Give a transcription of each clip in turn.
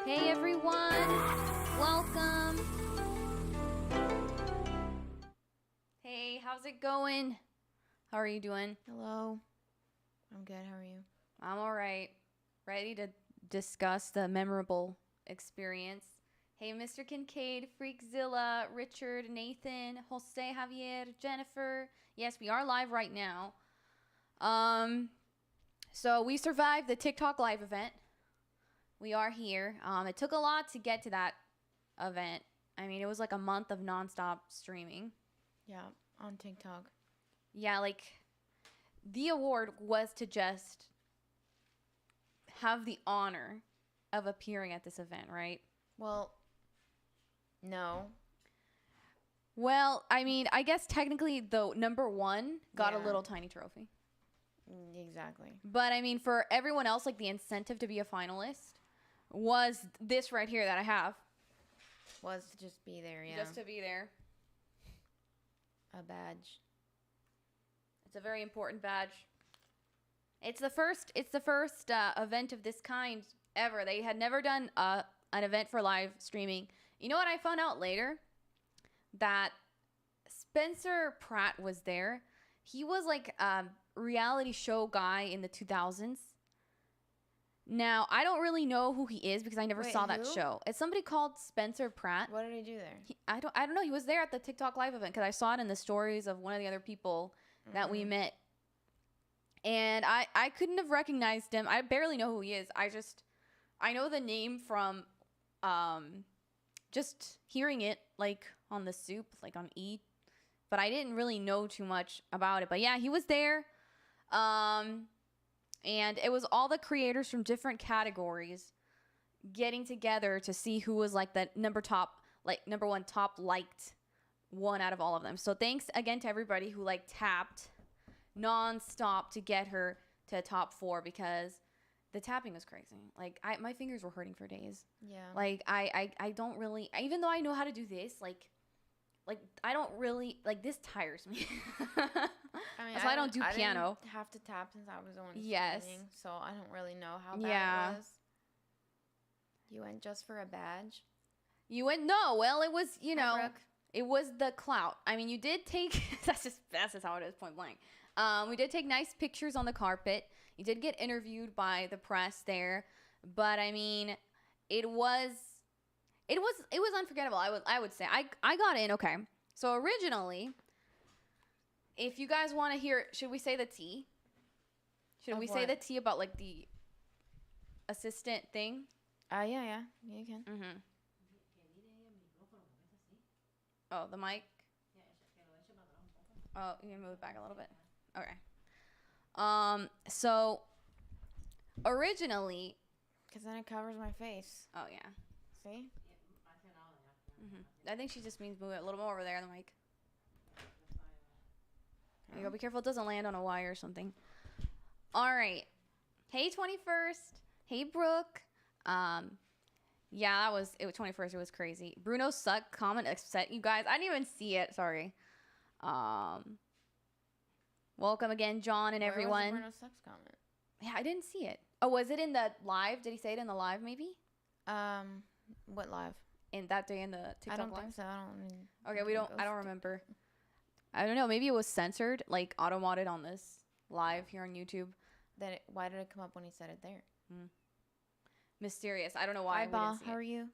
Hey everyone, welcome. Hey, how's it going? How are you doing? Hello. I'm good. How are you? I'm all right. Ready to discuss the memorable experience. Hey, Mr. Kincaid, Freakzilla, Richard, Nathan, Jose, Javier, Jennifer. Yes, we are live right now. So we survived the TikTok live event. We are here. It took a lot to get to that event. I mean, it was like a month of nonstop streaming. Yeah, on TikTok. Yeah, like the award was to just have the honor of appearing at this event, right? Well, no. Well, I mean, I guess technically the number one got a Yeah. little tiny trophy. Exactly. But I mean, for everyone else, like the incentive to be a finalist was this right here that I have. Was to just be there, yeah. Just to be there. A badge. It's a very important badge. It's the first event of this kind ever. They had never done an event for live streaming. You know what I found out later? That Spencer Pratt was there. He was like a reality show guy in the 2000s. Now, I don't really know who he is because I never saw that show. It's somebody called Spencer Pratt. What did he do there? I don't know. He was there at the TikTok live event because I saw it in the stories of one of the other people that we met. And I couldn't have recognized him. I barely know who he is. I know the name from just hearing it like on the soup, like on E. But I didn't really know too much about it. But yeah, he was there. And it was all the creators from different categories getting together to see who was like the number one top liked one out of all of them. So thanks again to everybody who like tapped nonstop to get her to top 4 because the tapping was crazy. Like my fingers were hurting for days. Yeah. Like I don't really, even though I know how to do this, like I don't really, like this tires me. I mean, That's why I don't do piano. I didn't have to tap since I was the one Yes. streaming, so I don't really know how bad it was. You went just for a badge? You went, no, well, it was, Brooke. it was the clout. I mean, you did take, that's just how it is, point blank. We did take nice pictures on the carpet. You did get interviewed by the press there, but I mean, it was unforgettable. I would say I got in. Okay, so originally, if you guys want to hear, should we say the tea? Should we say the tea about like the assistant thing? Yeah, you can. Mm-hmm. Oh, the mic. Oh, you can move it back a little bit. Okay. So originally, Because then it covers my face. oh yeah. See? I think she just means move it a little more over there on the mic. There you go. Be careful it doesn't land on a wire or something. All right. Hey, 21st. Hey, Brooke. Yeah, it was 21st. It was crazy. Bruno suck. Comment upset you guys. I didn't even see it. Sorry. Welcome again, John and everyone. Where was the Bruno sucks comment? Yeah, I didn't see it. Oh, was it in the live? Did he say it in the live maybe? What live? In that day in the TikTok I don't live? think so. Okay, I don't remember. I don't know. Maybe it was censored, like auto-modded on this live here on YouTube. Why did it come up when he said it there? Mysterious. I don't know why. Hi, Ba. We didn't see How it. are you?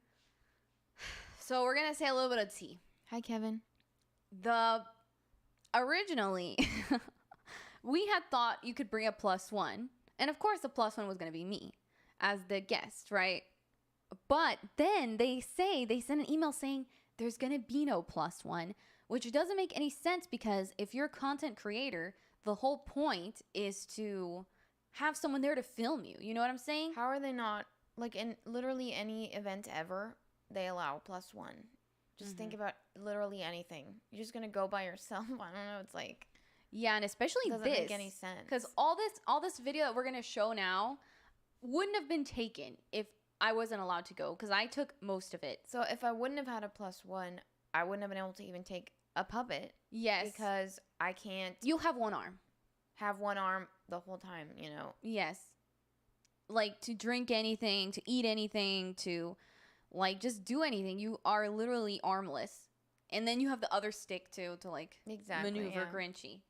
So we're gonna say a little bit of tea. Hi, Kevin. Originally, we had thought you could bring a +1, and of course the +1 was gonna be me as the guest, right? But then they send an email saying there's gonna be no +1, which doesn't make any sense because if you're a content creator, the whole point is to have someone there to film you. You know what I'm saying? How are they not, like, in literally any event ever, they allow +1? Just think about literally anything. You're just going to go by yourself. I don't know. It's like... Yeah, and especially doesn't make any sense. Because all this video that we're going to show now wouldn't have been taken if I wasn't allowed to go because I took most of it. So if I wouldn't have had a +1, I wouldn't have been able to even take a puppet. Yes. Because I can't... You have one arm. Have one arm the whole time, you know? Yes. like to drink anything, to eat anything, to like just do anything. You are literally armless. And then you have the other stick too to like maneuver Grinchy.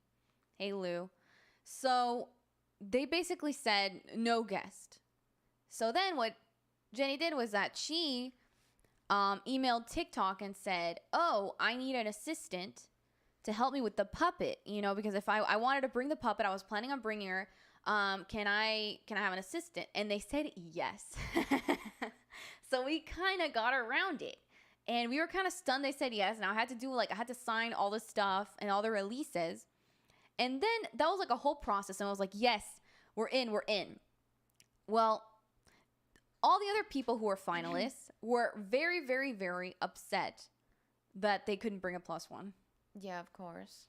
Hey Lou. So they basically said no guest. So then what Jenny did was that she emailed TikTok and said, "Oh, I need an assistant to help me with the puppet, you know, because if I wanted to bring the puppet, I was planning on bringing her. Can I have an assistant?" And they said yes. So we kind of got around it. And we were kind of stunned. They said yes. Now I had to sign all the stuff and all the releases. And then that was like a whole process. And I was like, yes, we're in. Well, all the other people who were finalists were very, very, very upset that they couldn't bring a +1. Yeah, of course.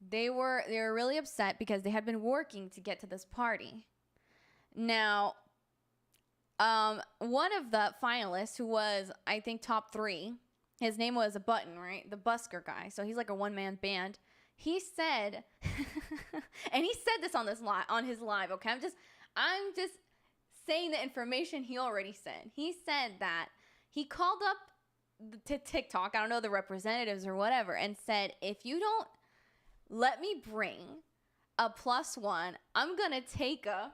They were really upset because they had been working to get to this party. Now, one of the finalists who was, I think, top 3, his name was a Button, right? The busker guy. So he's like a one-man band. He said, and he said this on his live. Okay, I'm just saying the information he already said. He said that he called up to TikTok, I don't know, the representatives or whatever, and said, if you don't let me bring a +1, I'm gonna take a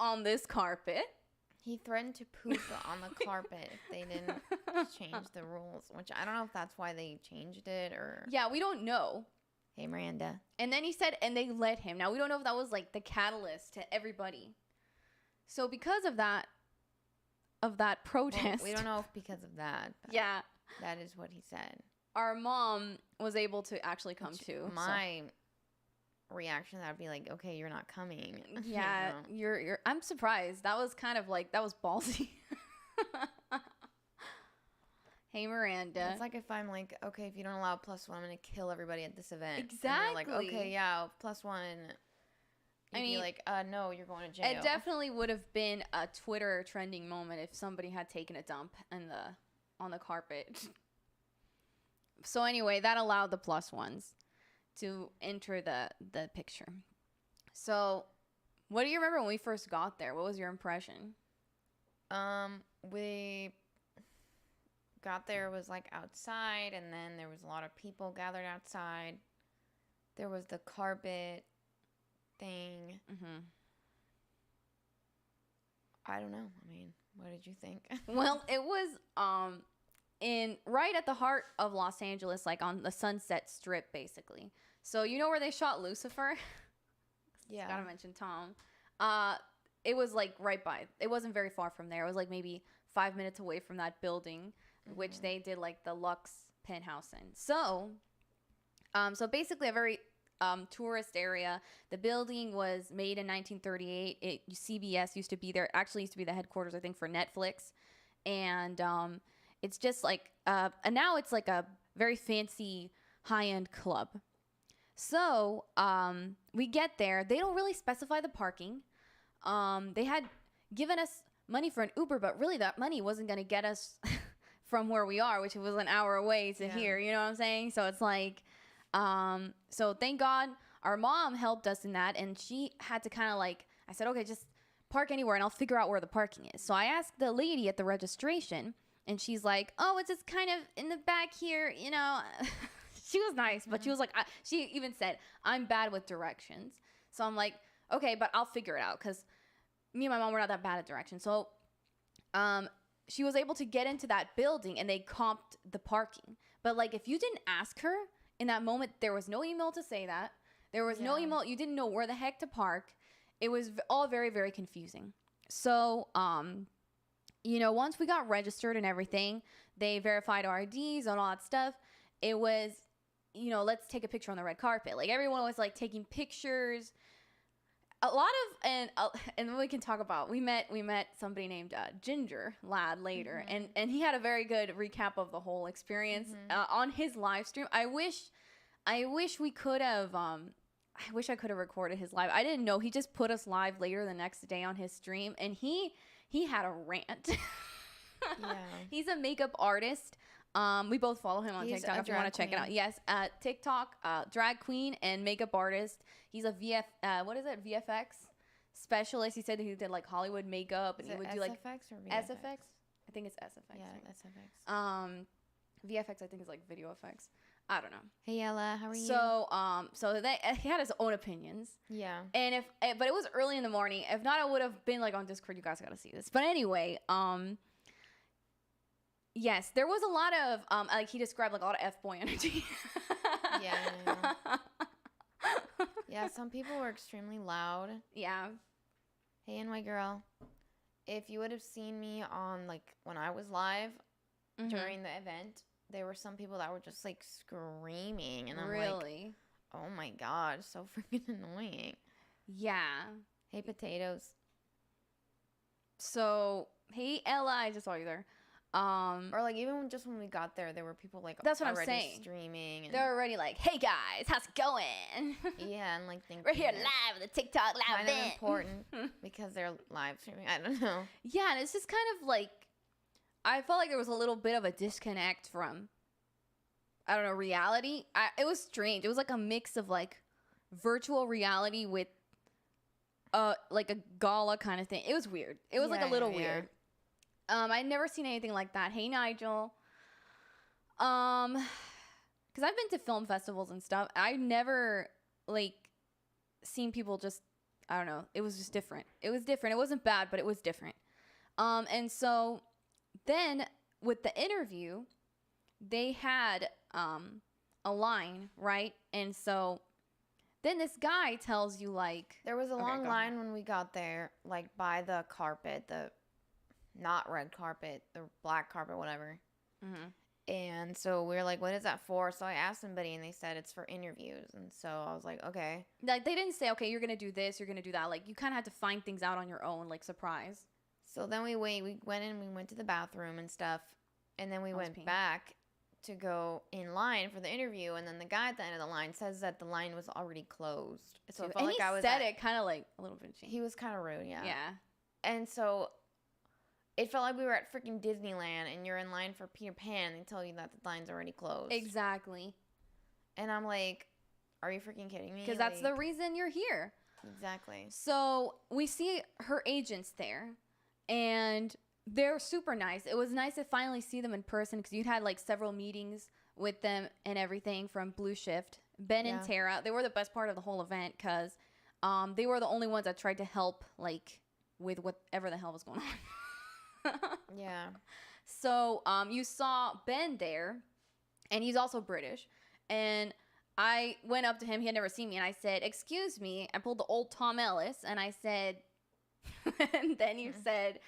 on this carpet. He threatened to poop on the carpet if they didn't change the rules, which I don't know if that's why they changed it or... Yeah, we don't know. Hey, Miranda. And then he said, and they let him. Now, we don't know if that was like the catalyst to everybody. So because of that protest... Well, we don't know if because of that. Yeah. That is what he said. Our mom was able to actually come too. My reaction, that would be like, okay, you're not coming. Yeah, you're I'm surprised. That was kind of like, that was ballsy. Hey, Miranda. It's like if I'm like, okay, if you don't allow +1, I'm gonna kill everybody at this event. Exactly. And they're like, okay, yeah, +1. You'd be like, no, you're going to jail. It definitely would have been a Twitter trending moment if somebody had taken a dump on the carpet. So anyway, that allowed the +1s to enter the picture. So, what do you remember when we first got there? What was your impression? We got there, was like outside, and then there was a lot of people gathered outside. There was the carpet thing. Mm-hmm. I don't know. I mean, what did you think? Well, it was right at the heart of Los Angeles, like on the Sunset Strip, basically. So you know where they shot Lucifer? Yeah. Gotta mention Tom. It was like right by. It wasn't very far from there. It was like maybe 5 minutes away from that building, which they did like the Lux penthouse in. So basically a very tourist area. The building was made in 1938. CBS used to be there. It actually used to be the headquarters, I think, for Netflix. And it's just like, and now it's like a very fancy high-end club. So we get there. They don't really specify the parking. They had given us money for an Uber, but really that money wasn't going to get us from where we are, which was an hour away to here. You know what I'm saying? So it's like, so thank God our mom helped us in that. And she had to kind of like, I said, okay, just park anywhere and I'll figure out where the parking is. So I asked the lady at the registration and she's like, oh, it's just kind of in the back here, you know. She was nice, but she was like, she even said, I'm bad with directions. So I'm like, okay, but I'll figure it out because me and my mom were not that bad at directions. So she was able to get into that building and they comped the parking. But like if you didn't ask her in that moment, there was no email to say that. There was no email. You didn't know where the heck to park. It was all very, very confusing. So, you know, once we got registered and everything, they verified our IDs and all that stuff. It was, you know, let's take a picture on the red carpet. Like everyone was like taking pictures. A lot of, and we can talk about, we met somebody named Ginger Lad later, and he had a very good recap of the whole experience on his live stream. I wish we could have, I wish I could have recorded his live. I didn't know. He just put us live later the next day on his stream, and he had a rant. Yeah. He's a makeup artist. We both follow him on TikTok if you want to check it out. Yes, TikTok, drag queen and makeup artist. He's a VFX. specialist. He said that he did like Hollywood makeup, and Is he it would do like SFX or VFX? SFX. I think it's SFX. Yeah, Right? SFX. VFX I think is like video effects. I don't know. Hey Ella, how are you? So he had his own opinions, Yeah. and but it was early in the morning. If not, I would have been like on Discord. You guys got to see this. But anyway, yes, there was a lot of like he described like a lot of F-boy energy. Yeah. Yeah, some people were extremely loud. Yeah. Hey, NY girl, if you would have seen me on like when I was live during the event, there were some people that were just like screaming, and I'm like, really? oh my god, so freaking annoying. Yeah. Hey, potatoes. So hey Ella, I just saw you there. Or like even just when we got there, there were people like That's what I'm already saying. streaming. And They're already like, hey guys, how's it going? yeah, and like thinking We're here live with the TikTok live kind of event. important because they're live streaming. I don't know. Yeah, and it's just kind of like I felt like there was a little bit of a disconnect from I don't know, reality. It was strange. It was like a mix of like virtual reality with like a gala kind of thing. It was weird. It was like a little weird. I'd never seen anything like that. Hey Nigel. Because I've been to film festivals and stuff. I've never like seen people just I don't know. It was just different. It was different. It wasn't bad, but it was different. And so then with the interview, they had a line, right? And so then this guy tells you like There was a Okay, long go line ahead. when we got there, like by the carpet, the not red carpet, the black carpet, whatever. Mhm. And so we were like, what is that for? So I asked somebody and they said it's for interviews. And so I was like, okay. Like they didn't say, okay, you're gonna do this, you're gonna do that. Like you kind of had to find things out on your own, like surprise. So then we went in, we went to the bathroom and stuff. And then we I was went peeing. back to go in line for the interview. And then the guy at the end of the line says that the line was already closed. So it felt And like he I was said it kind of like a little bit. He was kind of rude, yeah. Yeah. And so it felt like we were at freaking Disneyland and you're in line for Peter Pan and they tell you that the line's already closed. Exactly. And I'm like, are you freaking kidding me? Because that's the Like, reason you're here. exactly. So we see her agents there, and they're super nice. It was nice to finally see them in person because you'd had like several meetings with them and everything from Blue Shift. Ben and Yeah. Tara, they were the best part of the whole event because they were the only ones that tried to help like with whatever the hell was going on. Yeah. So you saw Ben there, and he's also British. And I went up to him. He had never seen me. And I said, excuse me. I pulled the old Tom Ellis. And I said, and then you said,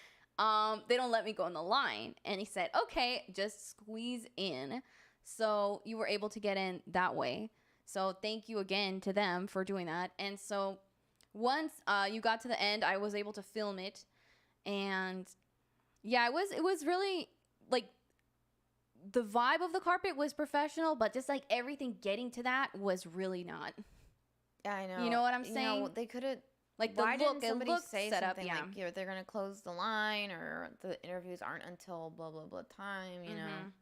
they don't let me go in the line. And he said, okay, just squeeze in. So you were able to get in that way. So thank you again to them for doing that. And so once you got to the end, I was able to film it. And yeah, it was really like the vibe of the carpet was professional, but just like everything getting to that was really not. Yeah, I know. You know what I'm You saying? know, they could have. Like the Why look, didn't it somebody looked say set up, something yeah. like they're going to close the line or the interviews aren't until blah, blah, blah time, you know? Mhm.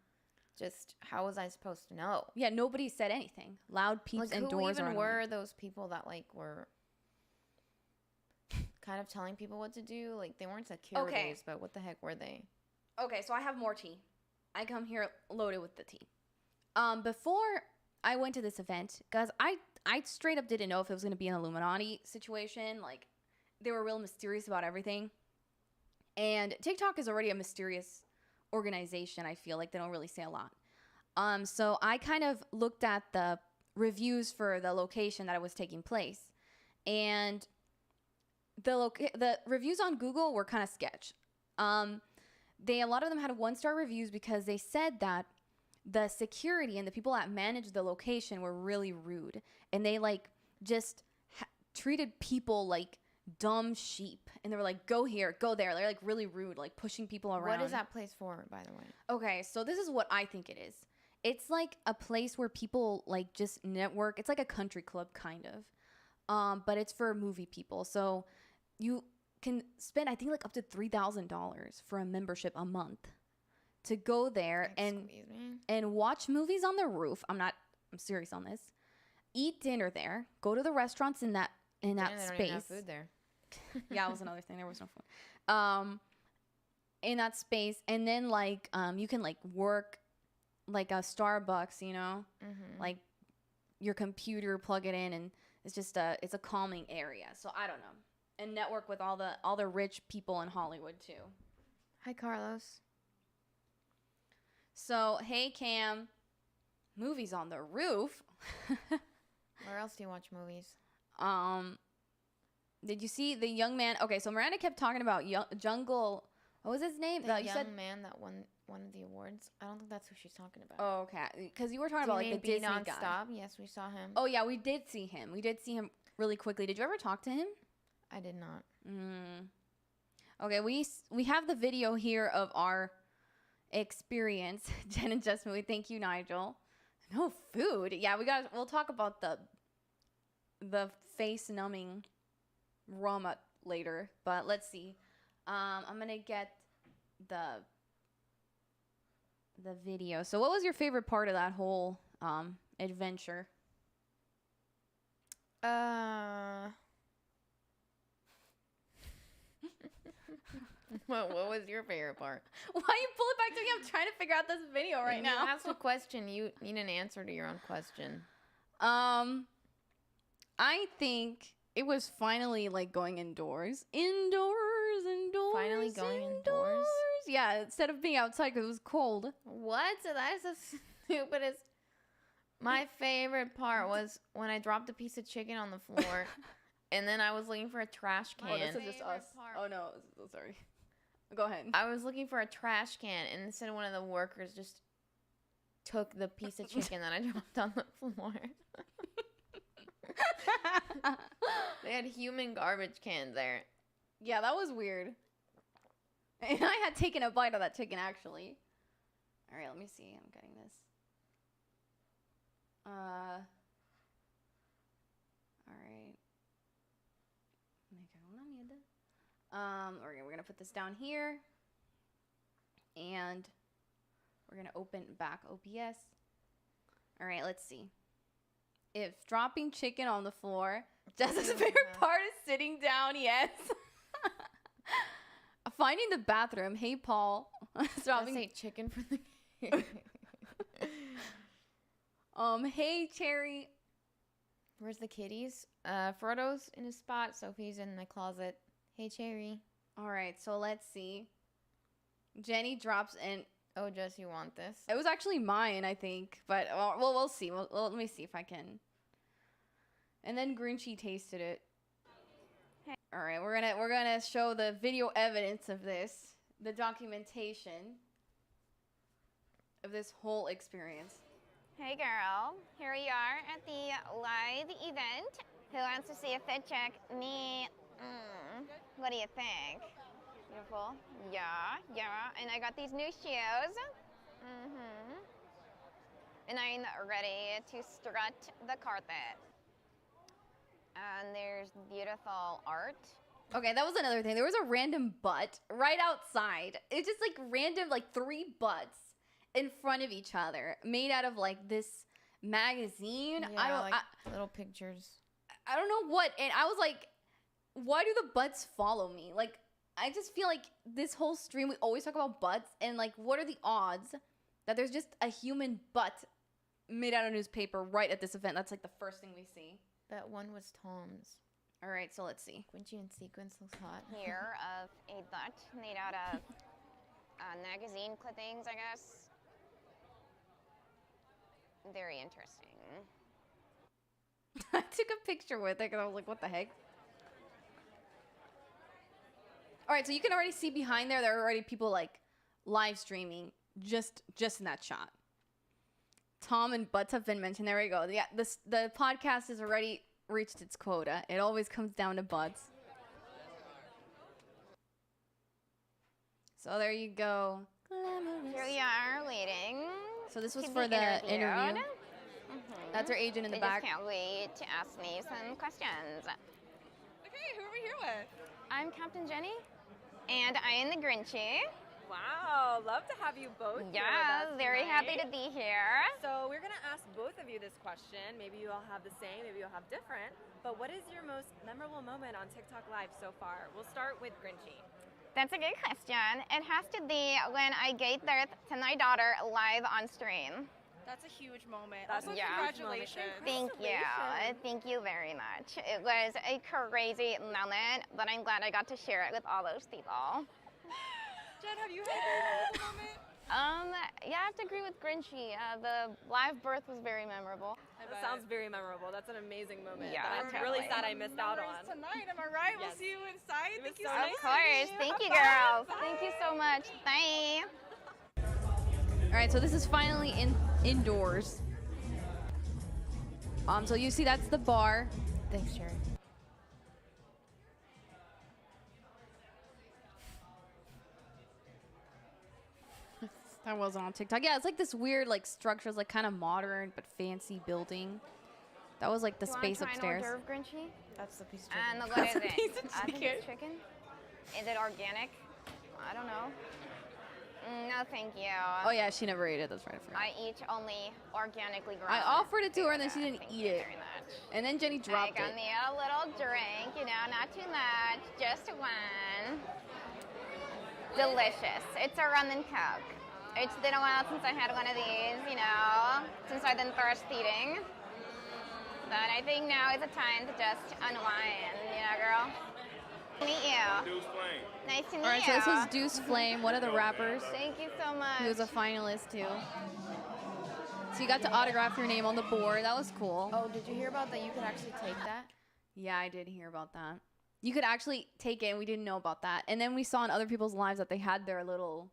Just how was I supposed to know? Yeah, nobody said anything. Loud peeps Like, and who doors even are were those people that, like, were kind of telling people what to do? Like, they weren't securities, but what the heck were they? Okay, so I have more tea. I come here loaded with the tea. Before I went to this event, guys, I straight up didn't know if it was going to be an Illuminati situation. Like, they were real mysterious about everything. And TikTok is already a mysterious organization. I feel like they don't really say a lot. So I kind of looked at the reviews for the location that it was taking place, and the reviews on Google were kind of sketch. A lot of them had 1-star reviews because they said that the security and the people that managed the location were really rude, and they like just treated people like dumb sheep, and they were like, go here, go there. They're like really rude, like pushing people around. What is that place for, by the way? Okay, so this is what I think it is. It's like a place where people like just network. It's like a country club kind of, but it's for movie people. So you can spend, I think, like up to $3,000 for a membership a month to go there Excuse me? and watch movies on the roof. I'm serious on this. Eat dinner there. Go to the restaurants in that And they don't even have space. food there. Yeah, it was another thing. There was no phone. In that space, and then like you can like work like a Starbucks, you know, like your computer, plug it in, and it's just it's a calming area. So I don't know, and network with all the rich people in Hollywood too. Hi, Carlos. So hey, Cam, movies on the roof. Where else do you watch movies? Did you see the young man? Okay, so Miranda kept talking about Jungle. What was his name? The young man that won one of the awards. I don't think that's who she's talking about. Oh, okay. Because you were talking about like the Disney guy. Non-stop? Yes, we saw him. Oh yeah, we did see him. We did see him really quickly. Did you ever talk to him? I did not. Okay, we have the video here of our experience. Jen and Justin, we thank you, Nigel. No food. Yeah, we'll talk about the face numbing rum later, but let's see. I'm gonna get the video. So what was your favorite part of that whole adventure? What was your favorite part? Why you pull it back to me? I'm trying to figure out this video right now. You asked a question. You need an answer to your own question. I think it was finally like going indoors. Finally going indoors? Yeah, instead of being outside because it was cold. What? That is the stupidest. My favorite part was when I dropped a piece of chicken on the floor, and then I was looking for a trash can. Oh, this is just us. Oh no, sorry. Go ahead. I was looking for a trash can, and instead one of the workers just took the piece of chicken that I dropped on the floor. They had human garbage cans there. Yeah, that was weird. And I had taken a bite of that chicken, actually. All right, let me see. I'm getting this. All right. We're gonna put this down here, and we're gonna open back OBS. All right, let's see. If dropping chicken on the floor, Jess's favorite part is sitting down. Yes. Finding the bathroom. Hey, Paul. Dropping I say chicken for the. Hey, Cherry. Where's the kitties? Frodo's in his spot. Sophie's in the closet. Hey, Cherry. All right, so let's see. Jenny drops in. Oh, Jess, you want this? It was actually mine, I think, but we'll see. Let me see if I can. And then Grinchy tasted it. Hey. All right, we're gonna show the video evidence of this, the documentation of this whole experience. Hey girl, here we are at the live event. Who wants to see a fit check? Me. What do you think? Beautiful. Yeah. And I got these new shoes. And I'm ready to strut the carpet. And there's beautiful art. Okay, that was another thing. There was a random butt right outside. It's just like random, like 3 butts in front of each other, made out of like this magazine. Yeah, little pictures. I don't know what. And I was like, why do the butts follow me? Like, I just feel like this whole stream, we always talk about butts. And like, what are the odds that there's just a human butt made out of newspaper right at this event? That's like the first thing we see. That one was Tom's. All right, so let's see. Quincy in sequence looks hot. Here of a butt made out of magazine clippings, I guess. Very interesting. I took a picture with it because I was like, what the heck? All right, so you can already see behind there are already people like live streaming just in that shot. Tom and butts have been mentioned. There we go. Yeah, the podcast has already reached its quota. It always comes down to butts. So there you go. Here we are waiting. So this was for the interview. That's our agent in the back. Just can't wait to ask me some questions. Okay, who are we here with? I'm Captain Jenny, and I am the Grinchy. Wow, love to have you both here with Yeah, us very tonight. happy to be here. So we're going to ask both of of you this question. Maybe you all have the same, maybe you'll have different. But what is your most memorable moment on TikTok Live so far? We'll start with Grinchy. That's a good question. It has to be when I gave birth to my daughter live on stream. That's a huge moment. That's Also, a huge congratulations. Thank you. Thank you very much. It was a crazy moment, but I'm glad I got to share it with all those people. Jen, have you had a memorable moment? Yeah, I have to agree with Grinchy. The live birth was very memorable. That sounds very memorable. That's an amazing moment Yeah, that I'm totally. really sad I missed out on. Tonight, am I right? Yes. We'll see you inside. It was Thank you so so nice Of much. course. Thank you, girls. Thank you so much. Bye. All right, so this is finally indoors. So you see that's the bar. Thanks, Sherry. That wasn't on TikTok. Yeah, it's like this weird like structure. It's like kind of modern but fancy building. That was like the Do you wanna space try an upstairs. hors d'oeuvre, Grinchy? That's the piece of And chicken. what is That's a it? piece of I think chicken. it's chicken. Is it organic? I don't know. No, thank you. Oh yeah, she never ate it. That's right. I forgot. I eat only organically grown. I offered it to her and then she didn't Thank eat you it. very much. And then Jenny I dropped got it. me a little drink, not too much, just one. Delicious. It's a rum and coke. It's been a while since I had one of these, since I've been thirst eating. But I think now is the time to just unwind, girl. Meet you. Deuce Flame. Nice to meet All right, you. so this was Deuce Flame, one of the rappers. Thank you so much. He was a finalist too. So you got to autograph your name on the board. That was cool. Oh, did you hear about that? You could actually take that. Yeah, I did hear about that. You could actually take it, and we didn't know about that. And then we saw in other people's lives that they had their little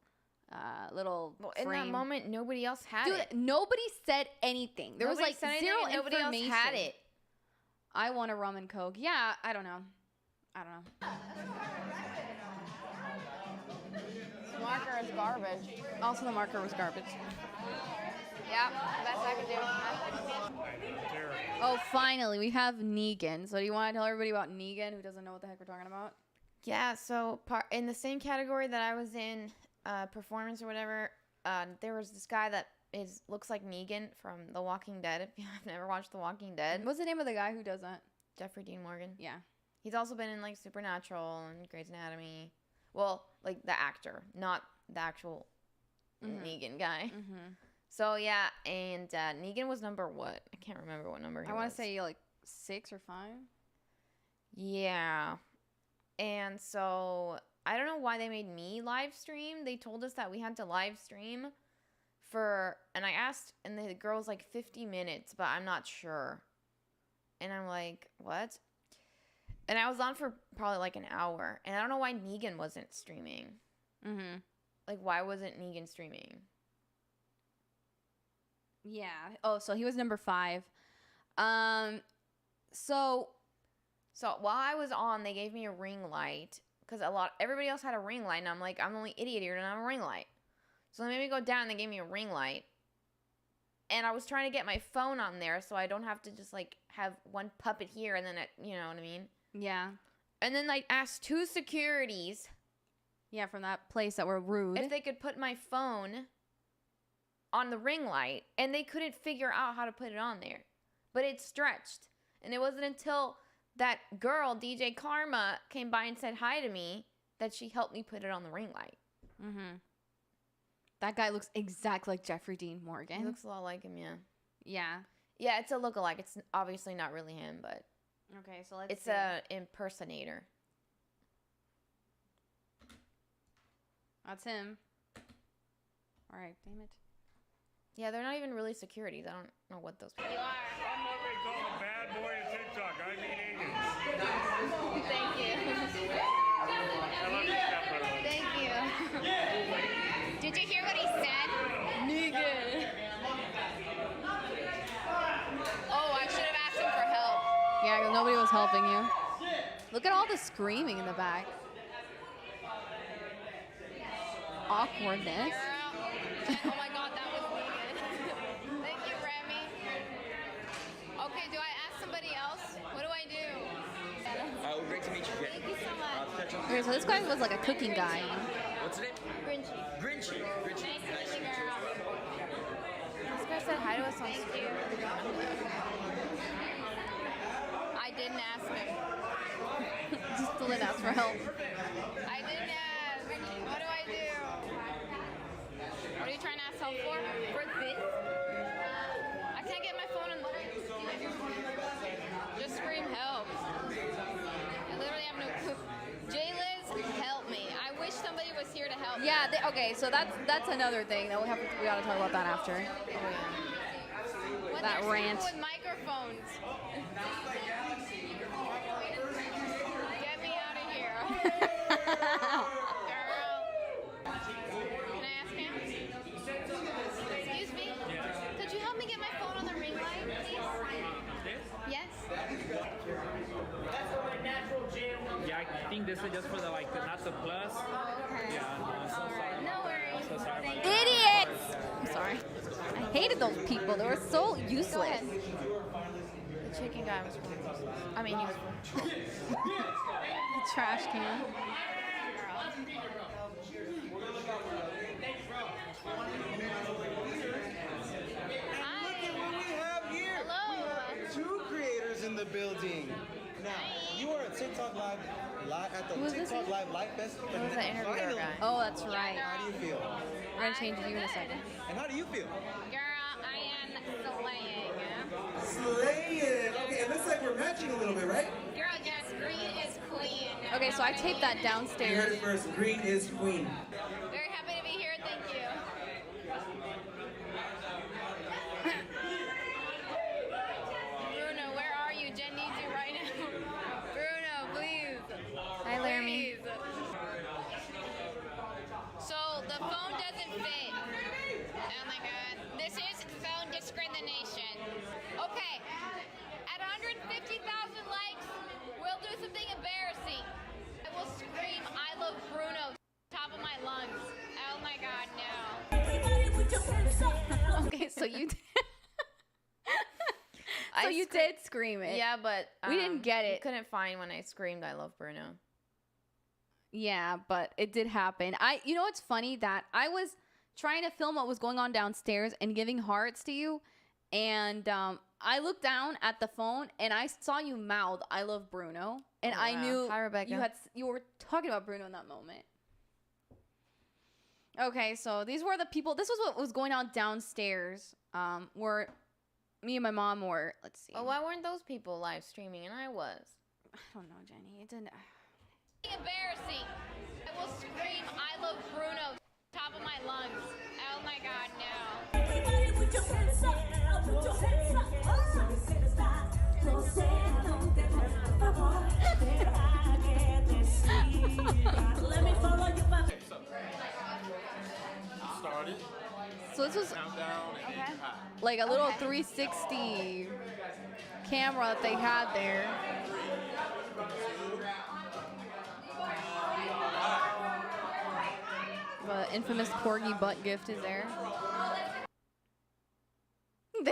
Well, in that frame. moment, nobody else had Dude, it. nobody said anything. There Nobody was said like anything zero and nobody information. else had it. I want a rum and coke. Yeah, I don't know. The marker is garbage. Also, the marker was garbage. Yeah, best I could do. Oh, finally, we have Negan. So do you want to tell everybody about Negan who doesn't know what the heck we're talking about? Yeah, so in the same category that I was in, performance or whatever, there was this guy that looks like Negan from The Walking Dead. If you have never watched The Walking Dead, What's the name of the guy who doesn't? Jeffrey Dean Morgan. Yeah. He's also been in like Supernatural and Grey's Anatomy. Well, like the actor, not the actual Negan guy. Mm-hmm. So yeah, and Negan was number what? I can't remember what number he was. I want to say like 6 or 5. Yeah. And so I don't know why they made me live stream. They told us that we had to live stream and I asked, and the girl was like 50 minutes, but I'm not sure. And I'm like, what? And I was on for probably like an hour, and I don't know why Negan wasn't streaming. Mm-hmm. Like, why wasn't Negan streaming? Yeah. Oh, so he was number 5. So while I was on, they gave me a ring light because everybody else had a ring light, and I'm like, I'm the only idiot here, and I have a ring light. So they made me go down, and they gave me a ring light, and I was trying to get my phone on there so I don't have to just like have one puppet here and then you know what I mean? yeah. And then I asked 2 securities Yeah, from that place that were rude. if they could put my phone on the ring light, and they couldn't figure out how to put it on there. But it stretched. And it wasn't until that girl, DJ Karma, came by and said hi to me that she helped me put it on the ring light. Mm-hmm. That guy looks exactly like Jeffrey Dean Morgan. He looks a lot like him, yeah. Yeah. Yeah, it's a lookalike. It's obviously not really him, but Okay, so let's it's see. a impersonator. That's him. All right, damn it. Yeah, they're not even really securities. I don't know what those people are. I'm what they call a bad boy of TikTok. I mean aliens. Thank you. I love your stuff, by the way. Thank you. Did you hear what he said? Negan. Oh, I should have asked him for help. Yeah, 'cause nobody was helping you. Look at all the screaming in the back. Awkwardness. Oh my god, that was Negan. Thank you, Remy. Okay, do I ask somebody else? What do I do? Great to meet you, Jen. Thank you so much. Okay, so this guy was like a cooking guy. What's the name? Grinchy. Grinchy. Grinchy. Nice to meet you, girl. This guy said hi to us on stream. didn't ask him. Still didn't ask for help. I didn't ask. What do I do? What are you trying to ask help for? For this? I can't get my phone and just scream help. I literally have no clue. Jay-Liz, help me. I wish somebody was here to help me. Yeah. Okay. So that's another thing that we gotta talk about that after. Oh, yeah. When That there's rant. people with microphones. Get me out of here. Girl. Can I ask him? Excuse me? Could you help me get my phone on the ring light, please? Yes? Yeah, I think this is just for the not the plus. Okay. Yeah, so sorry. No worries. So sorry about that. Idiots! I'm sorry. I hated those people. They were so Go useless. ahead. The chicken guy was useless. I mean, useful. The trash can. Hi. What we have here? Hello. Two creators in the building. Now, you are at TikTok Live at the Who is this TikTok again? Live Live Fest. It was the interviewer Finally. guy. Oh, that's right. How do you feel? We're gonna change you in a second. And how do you feel? Girl, I am slaying. Slaying. Okay, it looks like we're matching a little bit, right? Girl, yes, green is queen. Okay, so I taped that You heard downstairs. it first. Green is queen. Very happy to be here. Thank you. Bruno, where are you? Jen needs you right now. Bruno, please. Hi, Laramie. Please. So the phone doesn't fit. Oh my god. This is phone discrimination. Okay. At 150,000 likes, we'll do something embarrassing. I will scream, I love Bruno, top of my lungs. Oh my god, no. Okay, so you did. I So you scre- did scream it. Yeah, but We didn't get you it. couldn't find when I screamed I love Bruno. Yeah, but it did happen. You know what's funny, that I was trying to film what was going on downstairs and giving hearts to you, and I looked down at the phone and I saw you mouth "I love Bruno," and Oh, I wow. knew Hi, Rebecca. you were talking about Bruno in that moment. Okay, so these were the people. This was what was going on downstairs. Where me and my mom were. Let's see. Oh, why weren't those people live streaming and I was? I don't know, Jenny. It didn't. Embarrassing. I will scream, I love Bruno, top of my lungs. Oh my god, no. So this was like a little 360 camera that they had there. The infamous corgi butt gift is there.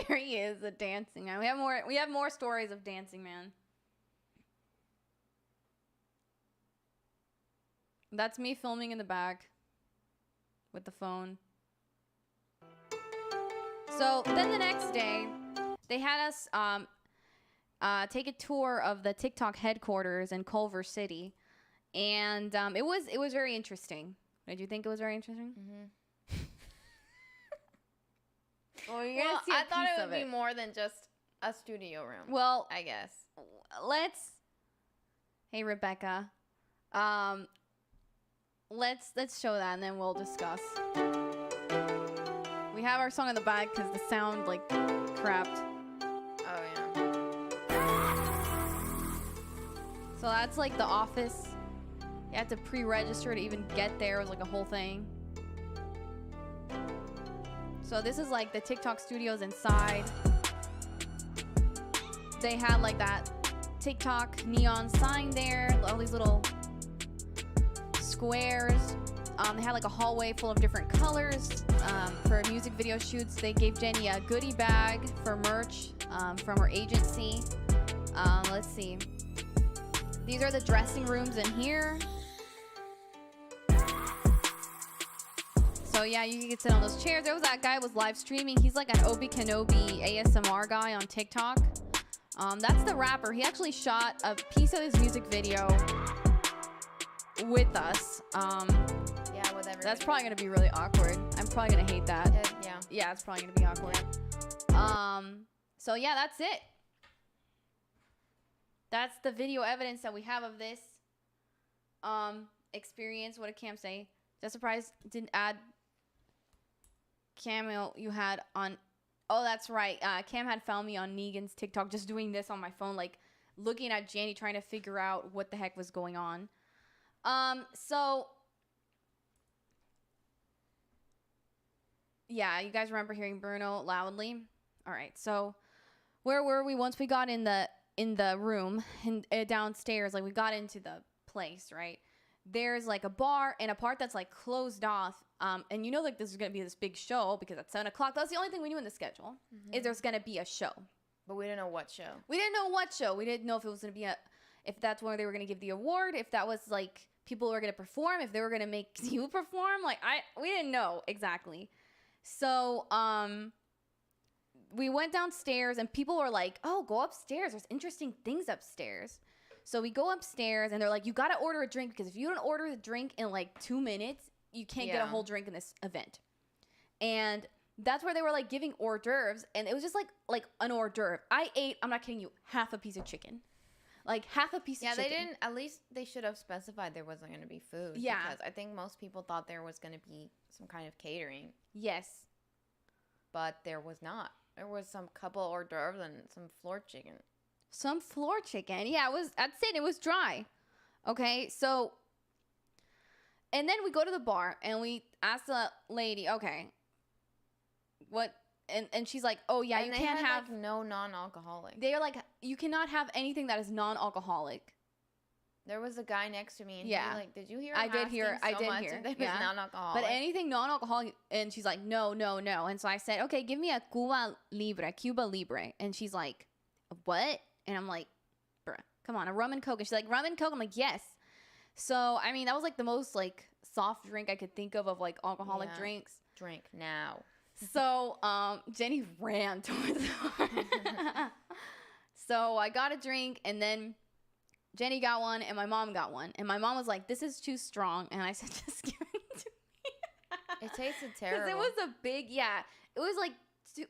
There he is, the dancing man. We have more stories of dancing man. That's me filming in the back with the phone. So then the next day, they had us take a tour of the TikTok headquarters in Culver City, and it was very interesting. Did you think it was very interesting? Mm-hmm. Well, you're gonna Well, see a I thought piece it of would be more than just a studio room. Well, I guess. Hey Rebecca, let's show that and then we'll discuss. We have our song in the back because the sound like crapped. Oh yeah. So that's like the office. You have to pre-register to even get there. It was like a whole thing. So this is like the TikTok studios inside. They had like that TikTok neon sign there, all these little squares. They had like a hallway full of different colors for music video shoots. They gave Jenny a goodie bag for merch from her agency. Let's see. These are the dressing rooms in here. So yeah, you could sit on those chairs. There was that guy who was live streaming. He's like an Obi Kenobi ASMR guy on TikTok. That's the rapper. He actually shot a piece of his music video with us. Yeah, with everybody. That's probably gonna be really awkward. I'm probably gonna hate that. Yeah. Yeah, it's probably gonna be awkward. So yeah, that's it. That's the video evidence that we have of this experience. What did Cam say? Just surprised didn't add Cameo you had on. Oh, that's right. Cam had found me on Negan's TikTok just doing this on my phone, like looking at Jenny trying to figure out what the heck was going on. So yeah, you guys remember hearing Bruno loudly? All right. So where were we once we got in the room and downstairs? Like we got into the place, right? There's like a bar and a part that's like closed off. And you know, like this is gonna be this big show because at 7 o'clock. That's the only thing we knew in the schedule is there's gonna be a show. But we didn't know what show. We didn't know what show. We didn't know if it was gonna be if that's where they were gonna give the award, if that was like people were gonna perform, if they were gonna make you perform. Like we didn't know exactly. So we went downstairs and people were like, "Oh, go upstairs. There's interesting things upstairs." So we go upstairs and they're like, "You gotta order a drink because if you don't order the drink in like 2 minutes, you can't get a whole drink in this event." And that's where they were like giving hors d'oeuvres, and it was just like an hors d'oeuvre. I ate, I'm not kidding you, half a piece of chicken. Like half a piece of chicken. Yeah, they didn't. At least they should have specified there wasn't going to be food. Yeah. Because I think most people thought there was going to be some kind of catering. Yes. But there was not. There was some couple hors d'oeuvres and some floor chicken. Some floor chicken. Yeah, it was, that's it. It was dry. Okay, so, and then we go to the bar and we ask the lady, okay, what, and she's like, "Oh yeah, and you they can't had, have," like, no non-alcoholic. they're like, "You cannot have anything that is non-alcoholic." There was a guy next to me, and Yeah. he like, "Did you hear?" I him did hear. asking I so did much hear. if there was Yeah. non-alcoholic. But anything non-alcoholic, and she's like, no. And so I said, "Okay, give me a Cuba Libre," and she's like, "What?" And I'm like, "Bruh, come on, a rum and coke." And she's like, "Rum and coke." I'm like, "Yes." So I mean, that was like the most like soft drink I could think of like alcoholic Yeah. drinks. Drink now. So Jenny ran towards the bar. So I got a drink, and then Jenny got one, and my mom got one. And my mom was like, "This is too strong." And I said, "Just give it to me." It tasted Because terrible. it was a big, it was like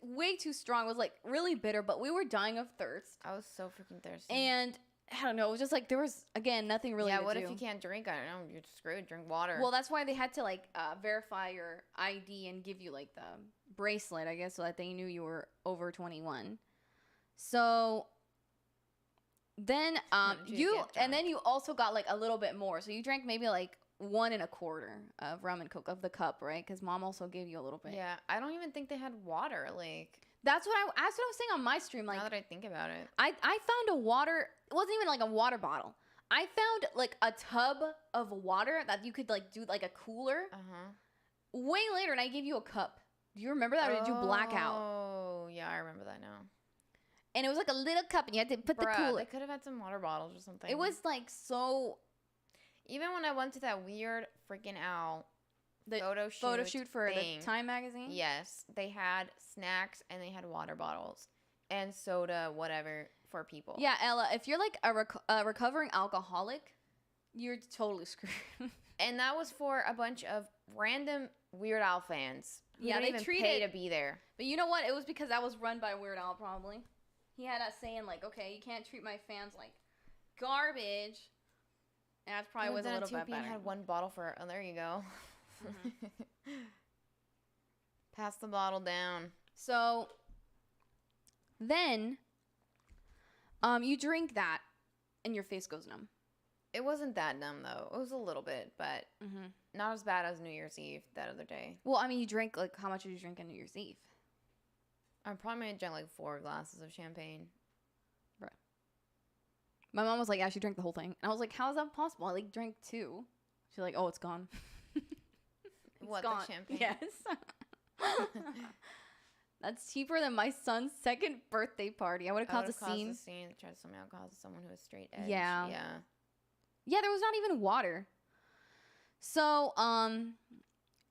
way too strong. It was like really bitter, but we were dying of thirst. I was so freaking thirsty. And I don't know, it was just like there was, again, nothing really to what do. if you can't drink? I don't know. You're screwed. Drink water. Well, that's why they had to like verify your ID and give you like the bracelet, I guess, so that they knew you were over 21. So then you also got like a little bit more. So you drank maybe like 1 1/4 of rum and coke of the cup, right? Because mom also gave you a little bit. Yeah, I don't even think they had water. Like, That's what I was saying on my stream. Like, now that I think about it. I found a water. It wasn't even like a water bottle. I found like a tub of water that you could like do like a cooler. Way later, and I gave you a cup. Do you remember that, or did you black out? Oh, yeah, I remember that now. And it was like a little cup, and you had to put the Bruh, cooler. They could have had some water bottles or something. It was like so. Even when I went to that weird freaking owl The photo shoot for thing, the Time magazine. Yes, they had snacks and they had water bottles and soda, whatever, for people. Yeah, Ella, if you're like a recovering alcoholic, you're totally screwed. And that was for a bunch of random Weird Al fans. Who Yeah, didn't they even treated- pay to be there. But you know what? It was because that was run by Weird Al, probably. He had us saying like, "Okay, you can't treat my fans like garbage." And that's probably was a little bit better. had one bottle for. Oh, there you go. Mm-hmm. Pass the bottle down. So then, you drink that, and your face goes numb. It wasn't that numb though. It was a little bit, but not as bad as New Year's Eve that other day. Well, I mean, you drink like how much did you drink on New Year's Eve? I probably drank like 4 glasses of champagne. My mom was like, "Yeah, she drank the whole thing," and I was like, "How is that possible? I like drank 2." She's like, "Oh, it's gone." What, gone. the champagne? Yes. That's cheaper than my son's second birthday party. I would have caused a scene. Tried to somehow cause someone who was straight edge. Yeah. Yeah. Yeah, there was not even water. So,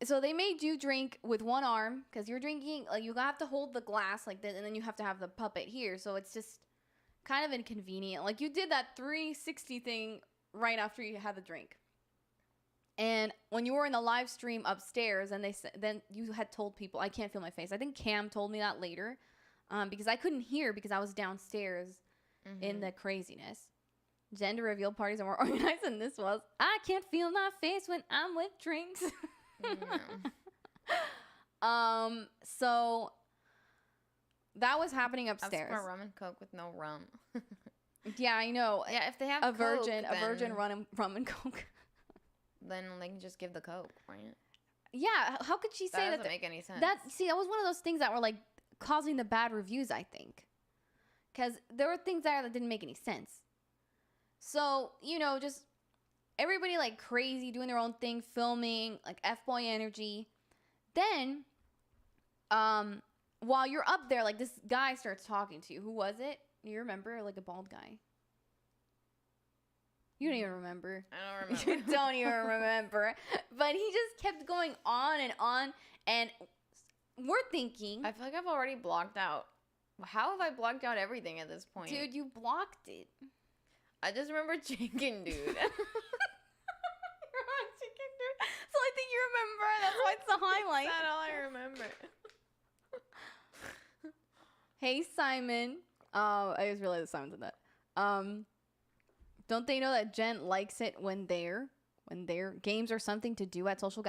so they made you drink with one arm because you're drinking. Like you have to hold the glass like that, and then you have to have the puppet here. So it's just kind of inconvenient. Like, you did that 360 thing right after you had the drink. And when you were in the live stream upstairs, and then you had told people, I can't feel my face. I think Cam told me that later, because I couldn't hear because I was downstairs in the craziness. Gender reveal parties are more organized than this was. I can't feel my face when I'm with drinks. So that was happening upstairs. That's for rum and coke with no rum. Yeah, I know. Yeah, if they have a Coke, virgin rum and coke. Then they can just give the coke, right? Yeah, how could she say That that? doesn't make any sense. That was one of those things that were like causing the bad reviews, I think, because there were things there that didn't make any sense. So, just everybody like crazy doing their own thing, filming, like F-boy energy. Then, while you're up there, like this guy starts talking to you. Who was it? Do you remember? Like a bald guy. You don't even remember. I don't remember. You don't even remember. But he just kept going on, and we're thinking. I feel like I've already blocked out. How have I blocked out everything at this point? Dude, you blocked it. I just remember chicken dude. You're on chicken dude. So I think you remember. That's why it's the highlight. That's not all I remember. Hey, Simon. I just realized Simon's in that. Don't they know that Jen likes it when their games are something to do at social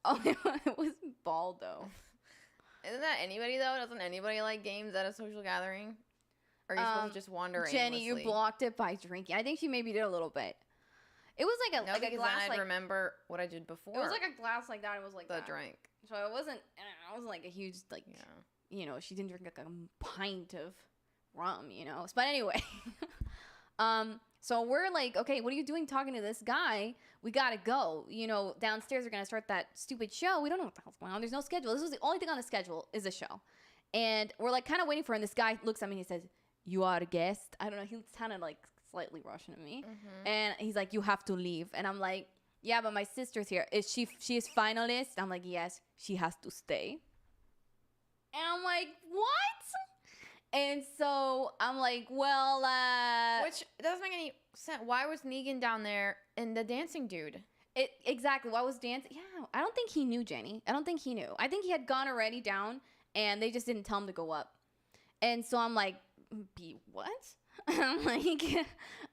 Oh, it was Baldo. Isn't that anybody though? Doesn't anybody like games at a social gathering? Or are you supposed to just wander Jenny, aimlessly? you blocked it by drinking. I think she maybe did a little bit. It was like a No, because glass. then I'd Like, remember what I did before. it was like a glass like that. It was like the that. drink. So it wasn't. It wasn't like a huge like. Yeah. She didn't drink like a pint of rum. But anyway. So we're like, okay, what are you doing talking to this guy? We gotta go. Downstairs are gonna start that stupid show. We don't know what the hell's going on. There's no schedule. This was the only thing on the schedule is a show. And we're like kind of waiting for him. And this guy looks at me and he says, "You are a guest." I don't know. He sounded like slightly Russian to me. And he's like, "You have to leave." And I'm like, "Yeah, but my sister's here. She is finalist?" I'm like, "Yes, she has to stay." And I'm like, "What?" And so I'm like, well, which doesn't make any sense. Why was Negan down there and the dancing dude? Exactly. Why was dancing? Yeah, I don't think he knew, Jenny. I don't think he knew. I think he had gone already down, and they just didn't tell him to go up. And so I'm like, what? I'm like, we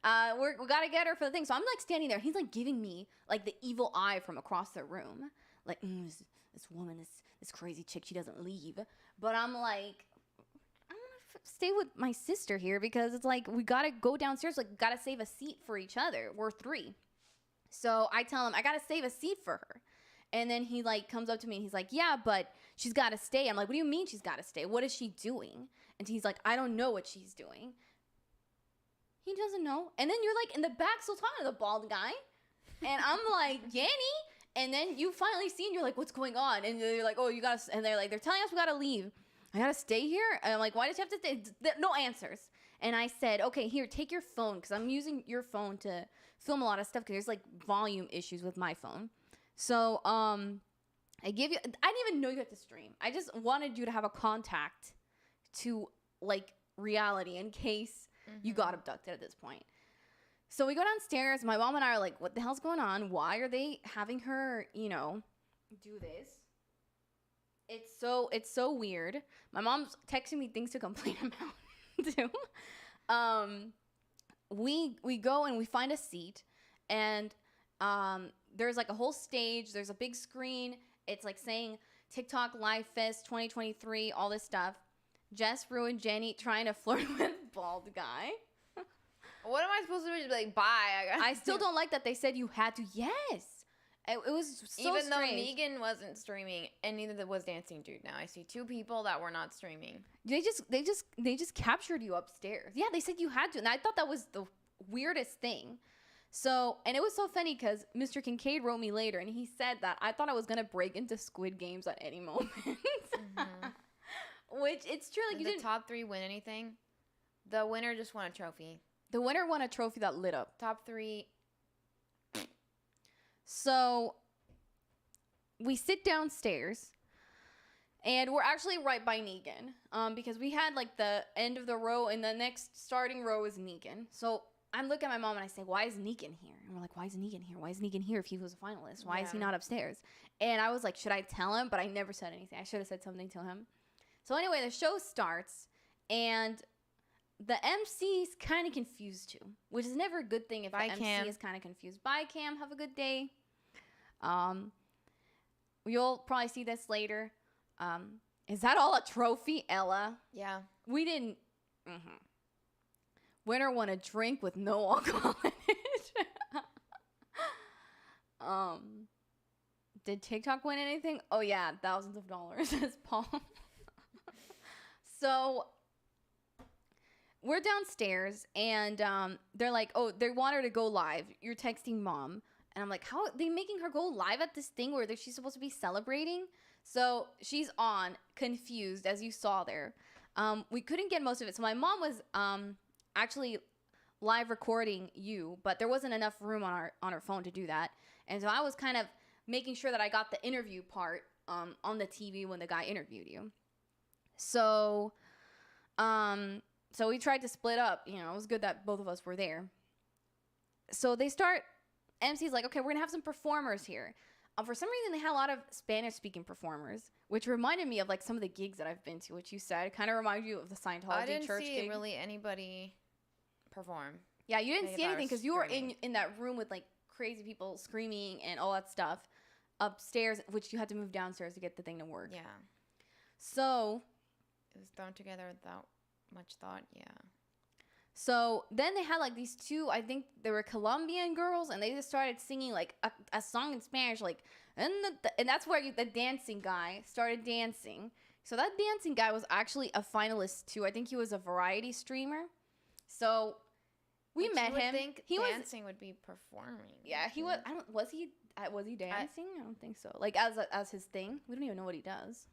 gotta get her for the thing. So I'm like standing there. He's like giving me like the evil eye from across the room. Like, this woman, this crazy chick, she doesn't leave. But I'm like, stay with my sister here because it's like we gotta go downstairs, like gotta save a seat for each other. We're 3. So I tell him I gotta save a seat for her. And then he like comes up to me and he's like, "Yeah, but she's gotta stay." I'm like, "What do you mean she's gotta stay? What is she doing?" And he's like, "I don't know what she's doing." He doesn't know. And then you're like in the back still talking to the bald guy. And I'm like, "Jenny." And then you finally see and you're like, "What's going on?" And they're like, "Oh, you gotta," and they're telling us we gotta leave. I gotta stay here? And I'm like, "Why did you have to stay?" No answers. And I said, "Okay, here, take your phone," because I'm using your phone to film a lot of stuff because there's like volume issues with my phone. So I give you, I didn't even know you had to stream. I just wanted you to have a contact to like reality in case you got abducted at this point. So we go downstairs. My mom and I are like, "What the hell's going on? Why are they having her, do this?" It's so weird. My mom's texting me things to complain about too. We go and we find a seat, and there's like a whole stage. There's a big screen. It's like saying TikTok Live Fest 2023, all this stuff. Jess, Rue, and Jenny trying to flirt with bald guy. What am I supposed to do? Just be like, bye. I still don't like that they said you had to. Yes. It was so Even strange. though Negan wasn't streaming, and neither was Dancing Dude. Now I see 2 people that were not streaming. They just captured you upstairs. Yeah, they said you had to, and I thought that was the weirdest thing. So, and it was so funny because Mr. Kincaid wrote me later, and he said that I thought I was gonna break into Squid Games at any moment. Which it's true. Like, Did the top 3 win anything? The winner just won a trophy. The winner won a trophy that lit up. Top 3. So we sit downstairs, And we're actually right by Negan, because we had like the end of the row, and the next starting row is Negan. So I'm looking at my mom and I say, why is Negan here? And we're like, why is Negan here? Why is Negan here if he was a finalist? Why is he not upstairs? And I was like, should I tell him? But I never said anything. I should have said something to him. So anyway, the show starts, and the MC's kind of confused too, which is never a good thing if the MC is kind of confused. Bye, Cam. Have a good day. You'll probably see this later. Is that all a trophy, Ella? Yeah. We didn't. Winner won a drink with no alcohol in it. Did TikTok win anything? Oh yeah, thousands of dollars, says Paul. So we're downstairs, and they're like, oh, they want her to go live. You're texting mom. And I'm like, how are they making her go live at this thing where she's supposed to be celebrating? So she's on, confused, as you saw there. We couldn't get most of it. So my mom was actually live recording you, but there wasn't enough room on her phone to do that. And so I was kind of making sure that I got the interview part on the TV when the guy interviewed you. So we tried to split up. You know, it was good that both of us were there. So they start. MC's like, okay, we're gonna have some performers here. For some reason, they had a lot of Spanish-speaking performers, which reminded me of like some of the gigs that I've been to, which you said. It kind of reminded you of the Scientology I didn't church see gig. really anybody perform. Yeah, you didn't see anything because you were streaming. in that room with like crazy people screaming and all that stuff upstairs, which you had to move downstairs to get the thing to work. Yeah. So it was thrown together without much thought. Yeah. So then they had like these two, I think they were Colombian girls, and they just started singing like a song in Spanish, like, and that's where the dancing guy started dancing. So that dancing guy was actually a finalist too. I think he was a variety streamer. So we met him. He dancing would be performing. Yeah, he was. Was he dancing? I don't think so. Like as his thing. We don't even know what he does.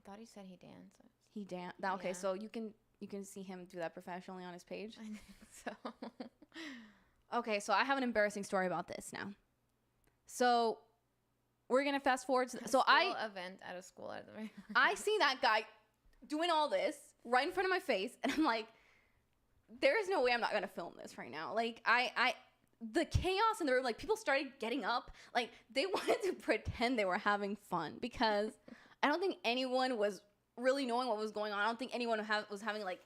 I thought he said he dances. He Okay, so you can see him do that professionally on his page. I think so. Okay, so I have an embarrassing story about this now. So we're gonna fast forward. Event at a school at the very I see that guy doing all this right in front of my face, and I'm like, there is no way I'm not gonna film this right now. Like the chaos in the room, like people started getting up, like they wanted to pretend they were having fun because I don't think anyone was really knowing what was going on. I don't think anyone was having like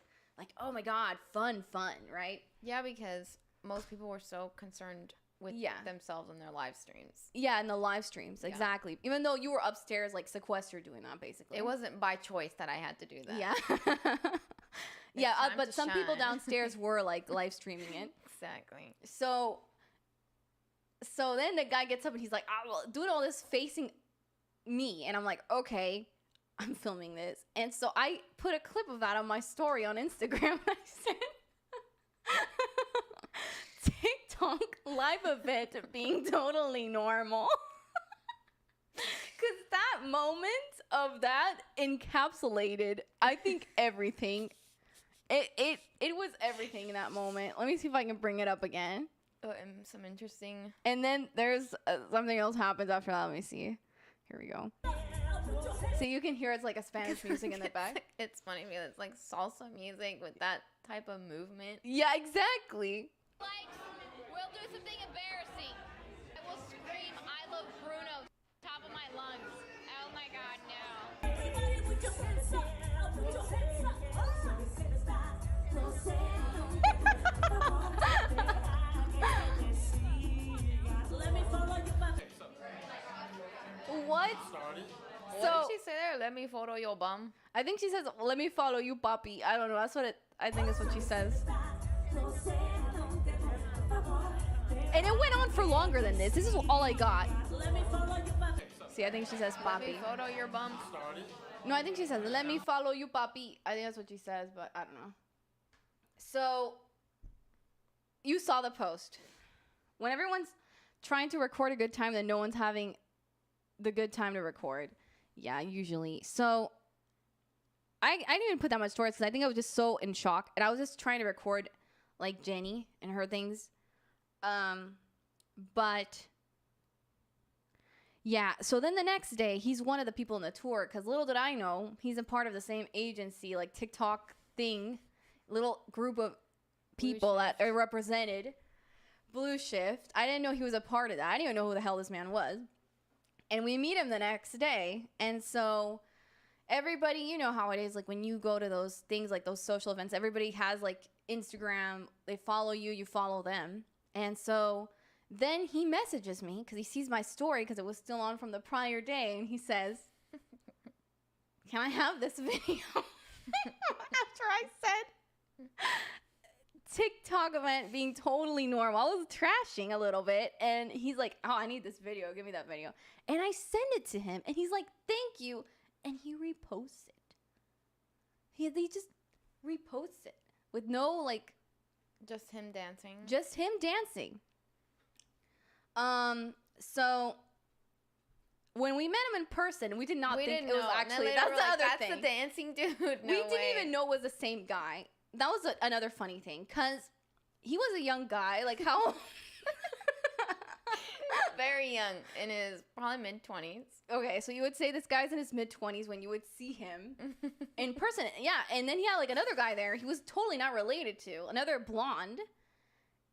oh my god, fun, right? Yeah, because most people were so concerned with themselves and their live streams. Yeah, in the live streams, exactly. Even though you were upstairs, like sequestered, doing that basically. It wasn't by choice that I had to do that. Yeah. Yeah, but some people downstairs were like live streaming it. Exactly. So then the guy gets up and he's like, doing all this facing me, and I'm like, okay, I'm filming this. And so I put a clip of that on my story on Instagram. I said, TikTok live event being totally normal. Because that moment of that encapsulated, I think, everything. It was everything in that moment. Let me see if I can bring it up again. Oh, and some interesting. And then there's something else happens after that. Let me see. Here we go. So you can hear it's like a Spanish music in the back. It's funny because it's like salsa music with that type of movement. Yeah, exactly. We'll do something embarrassing. I will scream, I love Bruno, top of my lungs. Oh my god, no. What? What did she say there? Let me photo your bum. I think she says, let me follow you, papi. I don't know. That's what I think is what she says. And it went on for longer than this. This is all I got. See, I think she says, Let me papi. photo your bum. No, I think she says, let me follow you, papi. I think that's what she says, but I don't know. So, you saw the post. When everyone's trying to record a good time, then no one's having the good time to record. Yeah, usually. So, I didn't even put that much stories because I think I was just so in shock. And I was just trying to record, like, Jenny and her things. But, Yeah. So then the next day, he's one of the people in the tour. Because little did I know, he's a part of the same agency, like TikTok thing, little group of people that are represented. Blue Shift. I didn't know he was a part of that. I didn't even know who the hell this man was. And we meet him the next day. And so everybody, you know how it is. Like when you go to those things, like those social events, everybody has like Instagram. They follow you, you follow them. And so then he messages me because he sees my story because it was still on from the prior day. And he says, can I have this video? After I said TikTok event being totally normal. I was trashing a little bit. And he's like, oh, I need this video. Give me that video. And I send it to him. And he's like, thank you. And he reposts it. He just reposts it with no, like... Just him dancing. Just him dancing. So when we met him in person, we did not think it was actually... That's the other thing. That's the dancing dude. No we didn't even know it was the same guy. That was another funny thing, because he was a young guy. Like, how... Very young, in his probably mid-20s. Okay, so you would say this guy's in his mid-20s when you would see him in person. Yeah, and then he had like another guy there he was totally not related to, another blonde.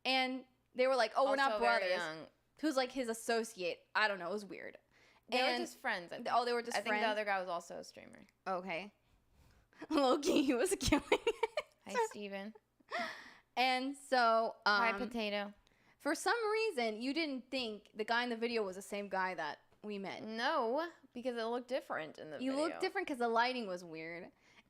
And they were like, oh, we're not brothers. Young. Who's like his associate. I don't know, it was weird. They were just friends, I think. Oh, they were just friends? I think the other guy was also a streamer. Okay. Loki, he was killing it. Hi, Steven. And so... Hi, Potato. For some reason, you didn't think the guy in the video was the same guy that we met. No, because it looked different in the video. You looked different because the lighting was weird.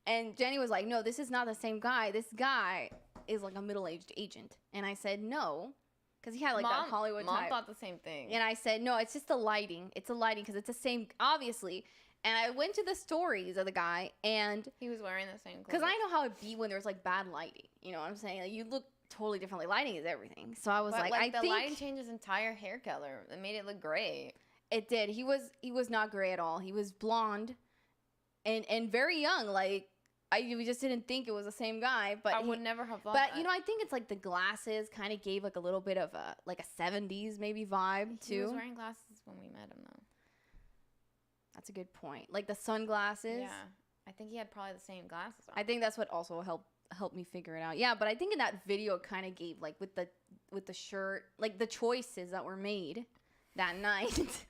And Jenny was like, no, this is not the same guy. This guy is like a middle-aged agent. And I said, no, because he had like that Hollywood type. Mom thought the same thing. And I said, no, it's just the lighting. It's the lighting because it's the same, obviously. And I went to the stories of the guy, and... He was wearing the same clothes. Because I know how it be when there's like bad lighting. You know what I'm saying? Like, you look totally differently. Lighting is everything. So I was like, I think... the lighting changed his entire hair color. It made it look gray. It did. He was not gray at all. He was blonde and very young. Like, we just didn't think it was the same guy. But I would never have thought But, that. you know, I think it's like the glasses kind of gave like a little bit of a, like a 70s maybe vibe, too. He was wearing glasses when we met him, though. That's a good point. Like the sunglasses. Yeah. I think he had probably the same glasses on. I think that's what also helped me figure it out. Yeah, but I think in that video it kind of gave like with the shirt, like the choices that were made that night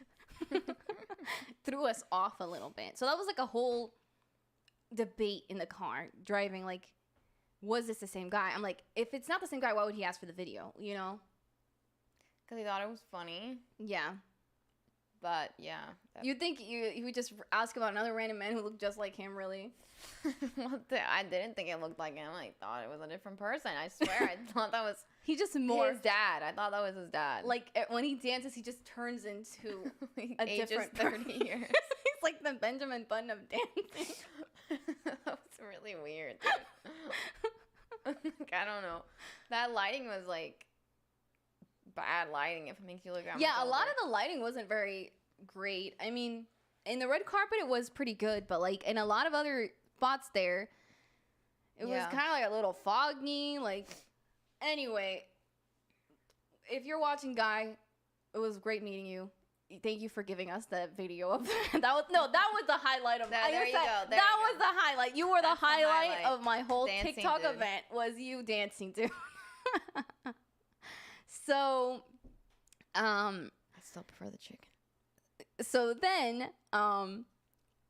threw us off a little bit. So that was like a whole debate in the car driving, like, was this the same guy? I'm like, if it's not the same guy, why would he ask for the video, you know? Because he thought it was funny. Yeah. But, yeah. You'd think you would just ask about another random man who looked just like him, really? I didn't think it looked like him. I thought it was a different person. I swear. I thought that was he just morphed. His dad. I thought that was his dad. Like, when he dances, he just turns into a different 30 years. He's like the Benjamin Button of dancing. That was really weird, dude. Like, I don't know. That lighting was, like, bad lighting if it makes you look at Yeah, a lot of the lighting wasn't very great. I mean, in the red carpet it was pretty good, but like in a lot of other spots there it was kind of like a little foggy. Like, anyway, if you're watching, Guy, it was great meeting you. Thank you for giving us that video of that. That was the highlight of that. There you go. That was the highlight. You were the highlight of my whole TikTok event. Was you dancing, dude. So, I still prefer the chicken. So then,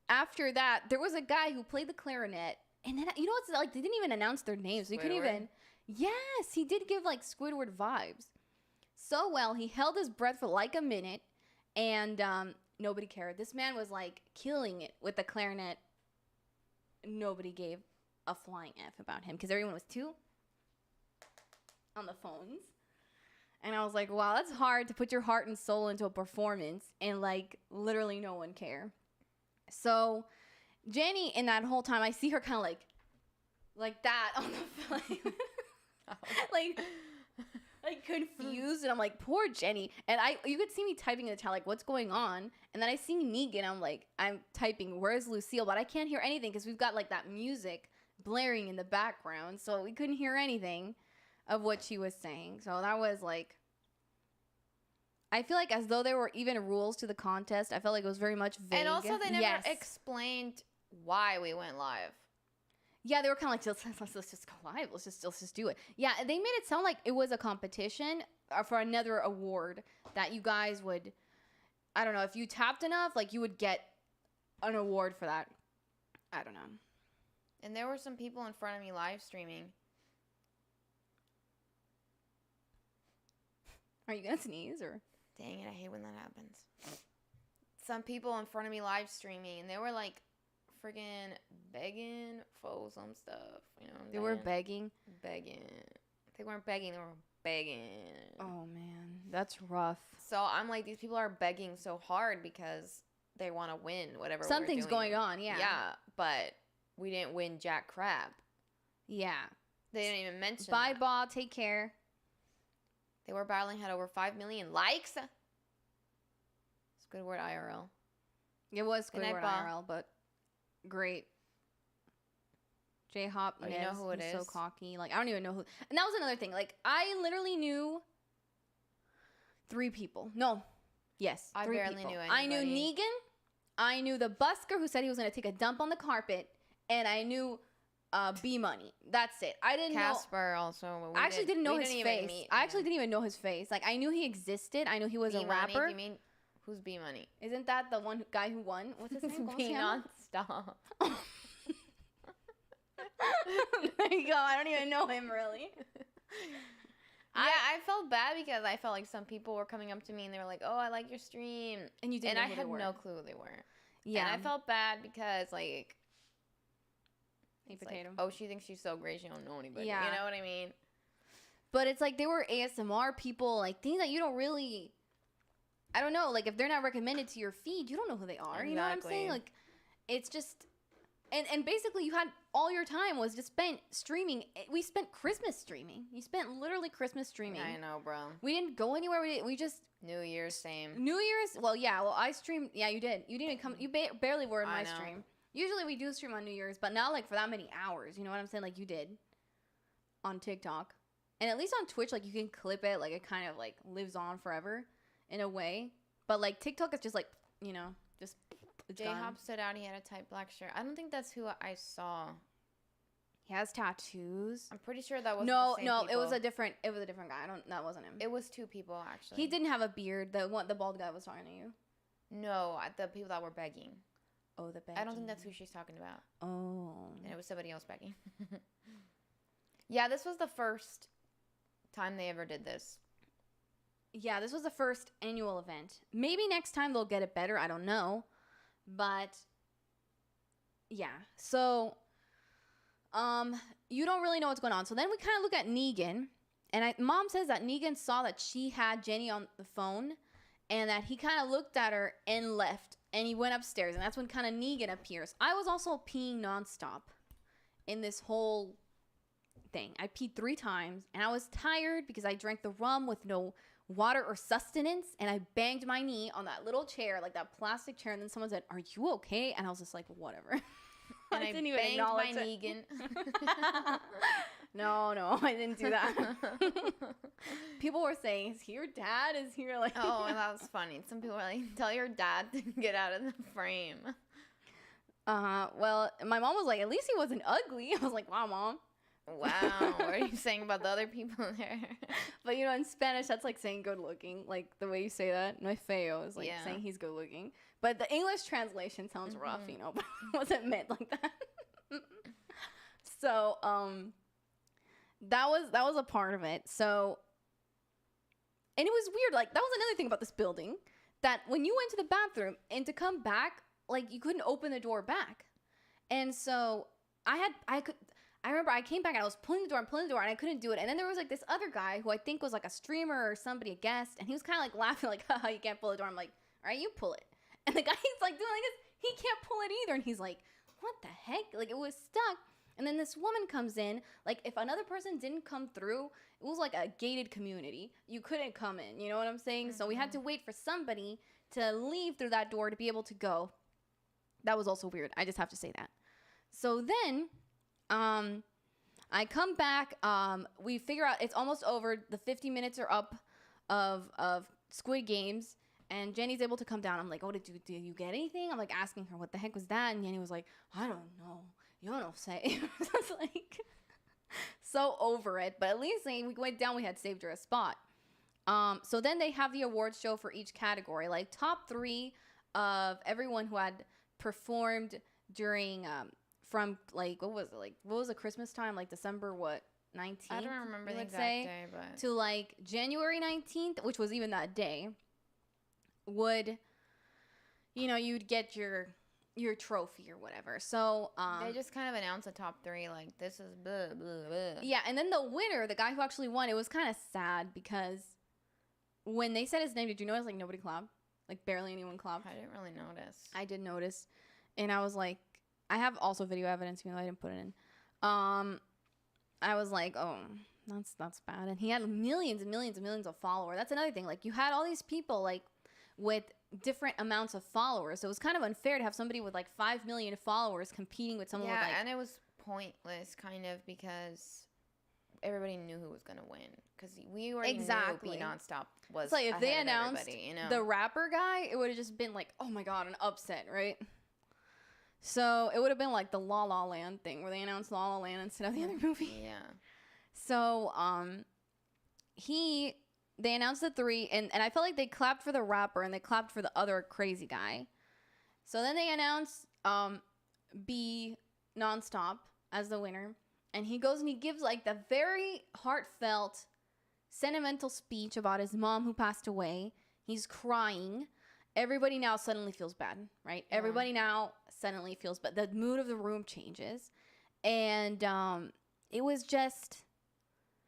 after that, there was a guy who played the clarinet, and then, you know what's like, they didn't even announce their names. So you couldn't even. Yes, he did give like Squidward vibes. So well, he held his breath for like a minute, and nobody cared. This man was like killing it with the clarinet. Nobody gave a flying F about him because everyone was too on the phones. And I was like, wow, that's hard to put your heart and soul into a performance and, like, literally no one care. So Jenny, in that whole time, I see her kind of like that on the flame. like confused. And I'm like, poor Jenny. And you could see me typing in the chat, like, what's going on? And then I see Negan. I'm typing, where's Lucille? But I can't hear anything because we've got, like, that music blaring in the background. So we couldn't hear anything of what she was saying. So that was like I feel like as though there were even rules to the contest. I felt like it was very much vague. And also, they never Yes. explained why we went live. Yeah, they were kind of like, let's just go live. Let's just do it. Yeah, they made it sound like it was a competition for another award that you guys would, I don't know, if you tapped enough, like you would get an award for that. I don't know. And there were some people in front of me live streaming. Are you gonna sneeze or? Dang it, I hate when that happens. Some people in front of me live streaming, and they were like freaking begging for some stuff. You know what I'm They were saying? begging. Begging. They weren't begging, they were begging. Oh man, that's rough. So I'm like, these people are begging so hard because they want to win whatever. Something's we're doing. going on, yeah. Yeah, but we didn't win jack crap. Yeah. They didn't even mention Bye, that. ball. Take care. They were battling, had over 5 million likes. It's a good word, IRL. It was Good night, Squidward Ball. IRL, but great. J-Hop, Oh, you know who it he's so is? cocky. Like, I don't even know who. And that was another thing. Like, I literally knew 3 people. No. Yes, I 3 barely people. knew I knew anybody. Negan. I knew the busker who said he was going to take a dump on the carpet. And I knew B-Money. That's it. I didn't know. Casper also. I actually didn't know we his didn't even face. meet I actually him. didn't even know his face. Like, I knew he existed. I knew he was a B-Money, rapper. do you mean who's B Money? Isn't that the guy who won? What's his name? ¿Cómo se B llama? nonstop. There you go. I don't even know him really. Yeah, I felt bad because I felt like some people were coming up to me and they were like, "Oh, I like your stream," And you didn't and know I who had they were. no clue who they were. Yeah. And I felt bad because like, Hey, it's potato. like, oh, she thinks she's so great, she don't know anybody. Yeah. You know what I mean? But it's like they were ASMR people, like things that you don't really, I don't know, like if they're not recommended to your feed, you don't know who they are. You know what I'm saying? Exactly. Like, it's just, and basically you had all your time was just spent streaming. We spent Christmas streaming. You spent literally Christmas streaming. I know, bro. We didn't go anywhere. We just New Year's, same. New Year's. Well, yeah. Well, I streamed. Yeah, you did. You didn't even come. You barely were in I my know. stream. Usually we do stream on New Year's, but not like for that many hours. You know what I'm saying? Like you did on TikTok, and at least on Twitch, like you can clip it. Like it kind of like lives on forever in a way. But like TikTok is just like just it's J gone. Hop stood out. He had a tight black shirt. I don't think that's who I saw. He has tattoos. I'm pretty sure that was No, the same no, it was people. a different. It was a different guy. That wasn't him. It was 2 people actually. He didn't have a beard. The bald guy was talking to you. No, the people that were begging. Oh, the I don't think that's who she's talking about. Oh. And it was somebody else begging. Yeah, this was the first time they ever did this. Yeah, this was the first annual event. Maybe next time they'll get it better. I don't know. But yeah. So you don't really know what's going on. So then we kind of look at Negan, and Mom says that Negan saw that she had Jenny on the phone and that he kind of looked at her and left, and he went upstairs, and that's when kind of Negan appears. I was also peeing nonstop in this whole thing. I peed 3 times, and I was tired because I drank the rum with no water or sustenance, and I banged my knee on that little chair, like that plastic chair, and then someone said, "Are you okay?" And I was just like, whatever. And I didn't even banged my acknowledge it. Negan. No, I didn't do that. People were saying, "Is he your dad? Is he your like?" Oh, and that was funny. Some people were like, "Tell your dad to get out of the frame." Well, my mom was like, "At least he wasn't ugly." I was like, "Wow, Mom." Wow, what are you saying about the other people there? But in Spanish, that's like saying good looking. Like the way you say that, no es feo, is like Yeah. saying he's good looking. But the English translation sounds rough, but it wasn't meant like that. So, that was a part of it. So, and it was weird. Like that was another thing about this building, that when you went to the bathroom and to come back, like you couldn't open the door back. And so I remember I came back and I was pulling the door and I couldn't do it. And then there was like this other guy who I think was like a streamer or somebody, a guest, and he was kind of like laughing like, haha, you can't pull the door. I'm like, all right, you pull it. And the guy's like doing like this, he can't pull it either. And he's like, what the heck? Like it was stuck. And then this woman comes in, like if another person didn't come through, it was like a gated community. You couldn't come in, you know what I'm saying? So we had to wait for somebody to leave through that door to be able to go. That was also weird. I just have to say that. So then, I come back, we figure out it's almost over. The 50 minutes are up of Squid Games, and Jenny's able to come down. I'm like, oh, did you get anything? I'm like asking her what the heck was that, and Jenny was like, I don't know. You don't say. I was like, so over it. But at least we went down. We had saved her a spot. So then they have the awards show for each category, like top 3 of everyone who had performed during from like what was the Christmas time, like December 19th? I don't remember the exact day, but to like January 19th, which was even that day, would you'd get your trophy or whatever. So they just kind of announced the top 3, like this is blah blah blah. Yeah, and then the winner, the guy who actually won, it was kind of sad because when they said his name, did you notice like nobody clapped? Like barely anyone clapped. I didn't really notice. I did notice, and I was like, I have also video evidence, even though I didn't put it in. I was like, oh, that's bad. And he had millions and millions and millions of followers. That's another thing. Like you had all these people like with different amounts of followers, so it was kind of unfair to have somebody with like 5 million followers competing with someone with like. And it was pointless, kind of, because everybody knew who was gonna win. Because we already knew Be Nonstop was. It's like if they announced you know? the rapper guy, it would have just been like, oh my god, an upset, right? So it would have been like the La La Land thing where they announced La La Land instead of the other movie. Yeah. So they announced the 3, and I felt like they clapped for the rapper and they clapped for the other crazy guy. So then they announced Be Nonstop as the winner, and he goes and he gives like the very heartfelt, sentimental speech about his mom who passed away. He's crying. Everybody now suddenly feels bad, right? Yeah. Everybody now suddenly feels bad. The mood of the room changes, and it was just.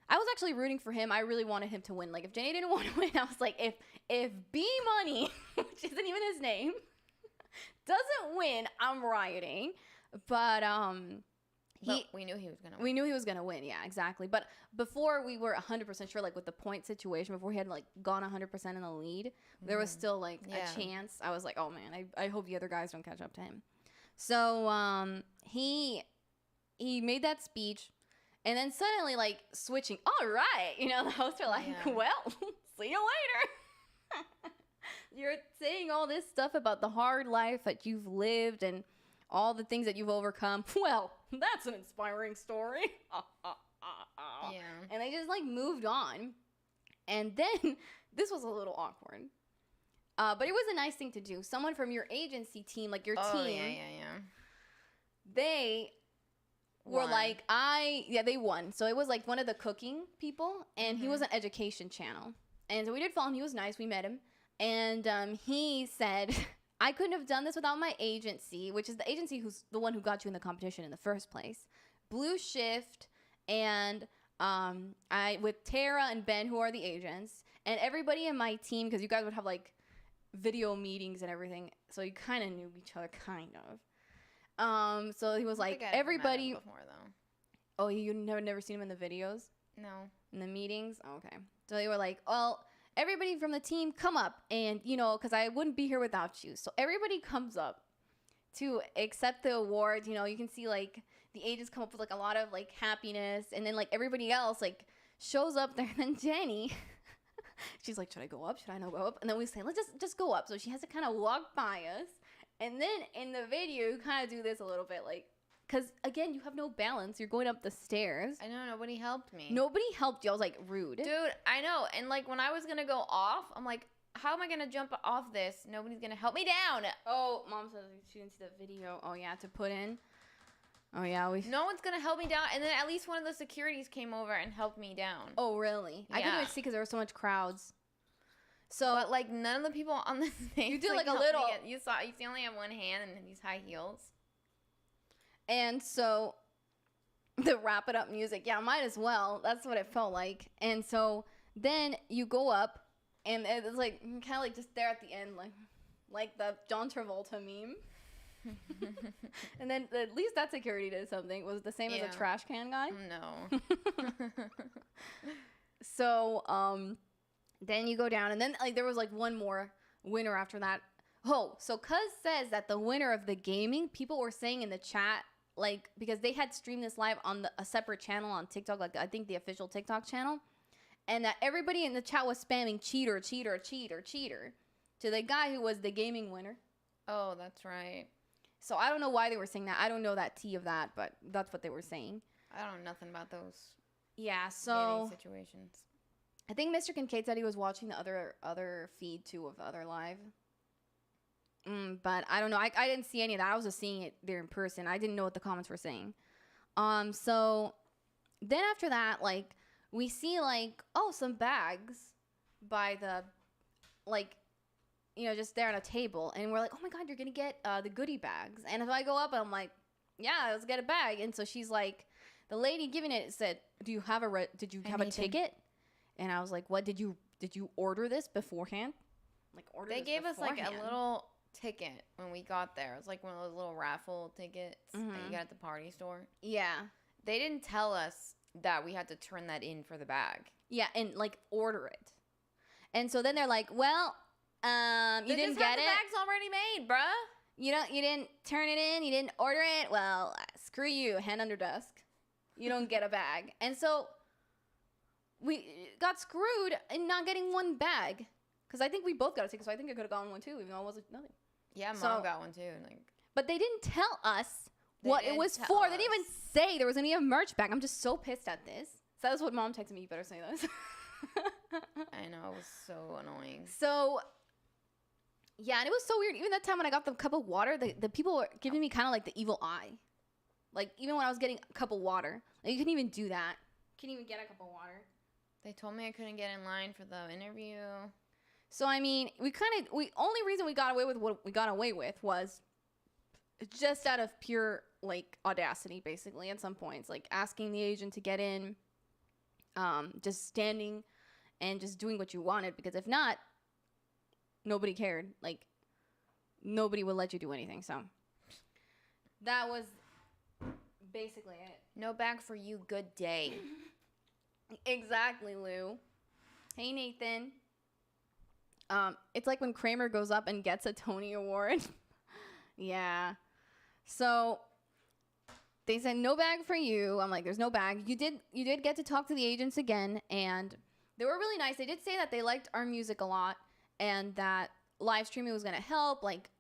I was actually rooting for him. I really wanted him to win. Like if Jenny didn't want to win, I was like, if B Money, which isn't even his name, doesn't win, I'm rioting. But we knew he was gonna win. We knew he was gonna win. Yeah, exactly. But before we were 100% sure, like with the point situation, before he had like gone 100% in the lead, there was still like a chance. I was like, oh man, I hope the other guys don't catch up to him. So he made that speech. And then suddenly, like, switching, all right, the hosts are like, well, see you later. You're saying all this stuff about the hard life that you've lived and all the things that you've overcome. Well, that's an inspiring story. Yeah. And they just, like, moved on. And then, this was a little awkward. But it was a nice thing to do. Someone from your agency team, like your team. Yeah. They... were like, they won. So it was like one of the cooking people, and he was an education channel. And so we did follow him. He was nice. We met him. And he said, I couldn't have done this without my agency, which is the agency who's the one who got you in the competition in the first place. Blue Shift, and with Tara and Ben, who are the agents, and everybody in my team, because you guys would have like video meetings and everything. So you kind of knew each other, kind of. So he was like, everybody. Before, though. Oh, you never seen him in the videos? No. In the meetings? Oh, okay. So they were like, well, everybody from the team come up, and because I wouldn't be here without you. So everybody comes up to accept the award. You can see like the agents come up with like a lot of like happiness, and then like everybody else like shows up there. And then Jenny, she's like, should I go up? Should I not go up? And then we say, let's just go up. So she has to kind of walk by us. And then in the video, you kind of do this a little bit, like, because, again, you have no balance. You're going up the stairs. I know. Nobody helped me. Nobody helped you. I was, like, rude. Dude, I know. And, like, when I was going to go off, I'm like, how am I going to jump off this? Nobody's going to help me down. Oh, Mom says she didn't see the video. Oh, yeah, to put in. Oh, yeah. No one's going to help me down. And then at least one of the securities came over and helped me down. Oh, really? Yeah. I couldn't even see because there were so much crowds. So, but like none of the people on the stage. You did like a little. You only have one hand and these high heels. And so, the wrap it up music, yeah, might as well. That's what it felt like. And so then you go up, and it's like kind of like just there at the end, like the John Travolta meme. And then at least that security did something. Was it the same as a trash can guy? No. So then you go down, and then like there was like one more winner after that. Oh, so Cuz says that the winner of the gaming, people were saying in the chat, like, because they had streamed this live on a separate channel on TikTok, like I think the official TikTok channel, and that everybody in the chat was spamming cheater, cheater, cheater, cheater to the guy who was the gaming winner. Oh, that's right. So I don't know why they were saying that. I don't know that tea of that, but that's what they were saying. I don't know nothing about those Yeah, gaming so situations. I think Mr. Kincaid said he was watching the other feed too of the other live. But I don't know. I didn't see any of that. I was just seeing it there in person. I didn't know what the comments were saying. So then after that, like, we see like, oh, some bags by the, like, you know, just there on a table, and we're like, oh my god, you're gonna get the goodie bags. And if I go up and I'm like, yeah, let's get a bag. And so she's like, the lady giving it said, do you have did you have a ticket? And I was like, what, did you order this beforehand? Like, They gave us like a little ticket when we got there. It was like one of those little raffle tickets that you get at the party store. Yeah. They didn't tell us that we had to turn that in for the bag. Yeah, and like order it. And so then they're like, well, you didn't get the it. bag's already made, bruh. You didn't turn it in, you didn't order it. Well, screw you, hand under desk. You don't get a bag. And so we got screwed in not getting one bag. Because I think we both got a ticket, so I think I could have gotten one too, even though it wasn't nothing. Yeah, Mom So- got one too. Like, But they didn't tell us They what it didn't was tell for. They didn't even us. say there was going to be a merch bag. I'm just so pissed at this. So that's what Mom texted me. You better say this. I know, it was so annoying. So, yeah, and it was so weird. Even that time when I got the cup of water, the people were giving me kind of like the evil eye. Like, even when I was getting a cup of water. Like, you couldn't even do that. Couldn't even get a cup of water. They told me I couldn't get in line for the interview. So, I mean, only reason we got away with what we got away with was just out of pure, like, audacity, basically, at some points. Like, asking the agent to get in, just standing and just doing what you wanted. Because if not, nobody cared. Like, nobody would let you do anything. So, that was basically it. No bag for you, good day. Exactly, Lou. Hey, Nathan. It's like when Kramer goes up and gets a Tony Award. Yeah. So they said no bag for you. I'm like, there's no bag. You did get to talk to the agents again, and they were really nice. They did say that they liked our music a lot, and that live streaming was gonna help, like,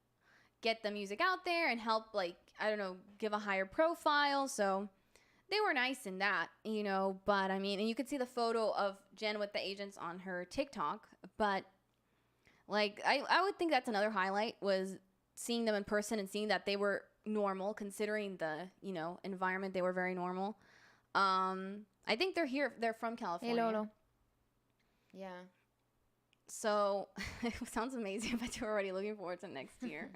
get the music out there and help, like, I don't know, give a higher profile. So they were nice in that, you know. But I mean, and you could see the photo of Jen with the agents on her TikTok, but like, I would think that's another highlight, was seeing them in person and seeing that they were normal, considering the, you know, environment. They were very normal. I think they're from California. Hey, Lolo. Yeah. So it sounds amazing. I bet you're already looking forward to next year.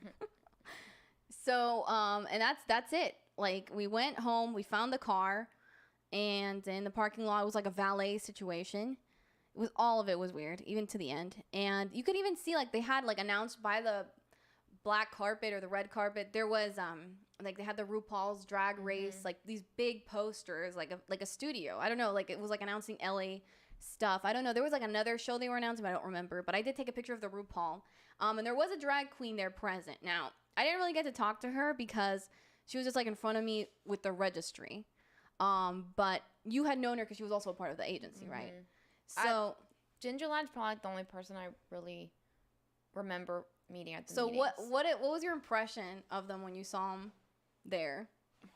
So, and that's it. Like, we went home, we found the car, and in the parking lot, it was like a valet situation. All of it was weird, even to the end. And you could even see, like, they had, like, announced by the black carpet or the red carpet, there was, like, they had the RuPaul's Drag Race, like, these big posters, like a studio. I don't know, like, it was, like, announcing LA stuff. I don't know. There was, like, another show they were announcing, but I don't remember. But I did take a picture of the RuPaul. And there was a drag queen there present. Now, I didn't really get to talk to her because she was just, like, in front of me with the registry. But you had known her because she was also a part of the agency, right? So Ginger Lad's probably the only person I really remember meeting at the so meetings. what was your impression of them when you saw them there?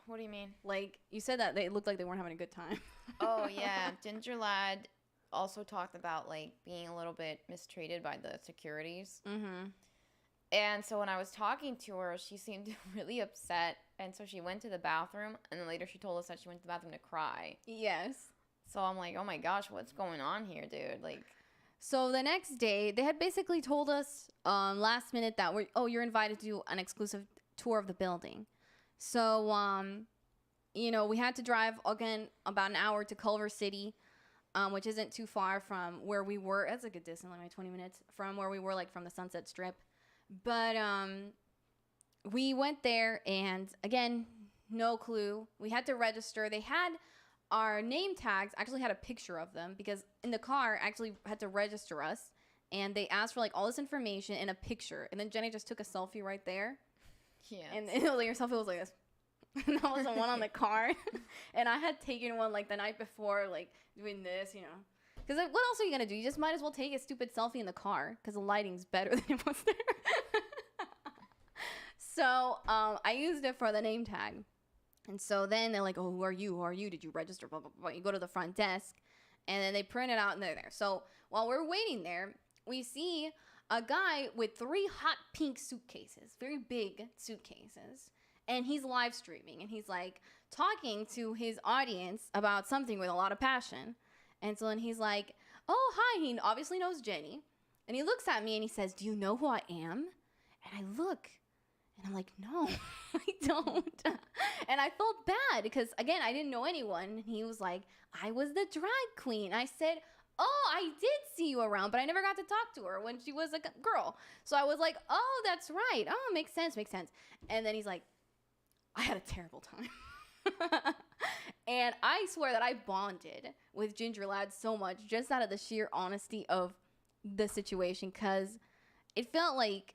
What do you mean? Like, you said that they looked like they weren't having a good time. Oh, yeah. Ginger Lad also talked about, like, being a little bit mistreated by the securities. Mm-hmm. And so when I was talking to her, she seemed really upset. And so she went to the bathroom. And then later she told us that she went to the bathroom to cry. Yes. So I'm like, oh my gosh, what's going on here, dude? Like, so the next day, they had basically told us last minute that you're invited to do an exclusive tour of the building. So, you know, we had to drive, again, about an hour to Culver City, which isn't too far from where we were. That's a good distance, like 20 minutes from where we were, like, from the Sunset Strip. But we went there, and, again, no clue. We had to register. They had our name tags, actually had a picture of them, because in the car actually had to register us, and they asked for, like, all this information and a picture, and then Jenny just took a selfie right there. yeah. And it was like, your selfie was like this. And that was the one on the card. And I had taken one, like, the night before, like, doing this, you know. Because what else are you gonna do? You just might as well take a stupid selfie in the car because the lighting's better than it was there. So I used it for the name tag. And so then they're like, oh, who are you? Who are you? Did you register? Blah, blah, blah. You go to the front desk and then they print it out and they're there. So while we're waiting there, we see a guy with 3 hot pink suitcases, very big suitcases. And he's live streaming and he's like talking to his audience about something with a lot of passion. And so then he's like, oh, hi. He obviously knows Jenny. And he looks at me and he says, do you know who I am? And I look. And I'm like, no, I don't. And I felt bad because, again, I didn't know anyone. And he was like, I was the drag queen. I said, oh, I did see you around, but I never got to talk to her when she was a girl. So I was like, oh, that's right. Oh, makes sense. And then he's like, I had a terrible time. And I swear that I bonded with Ginger Lad so much just out of the sheer honesty of the situation because it felt like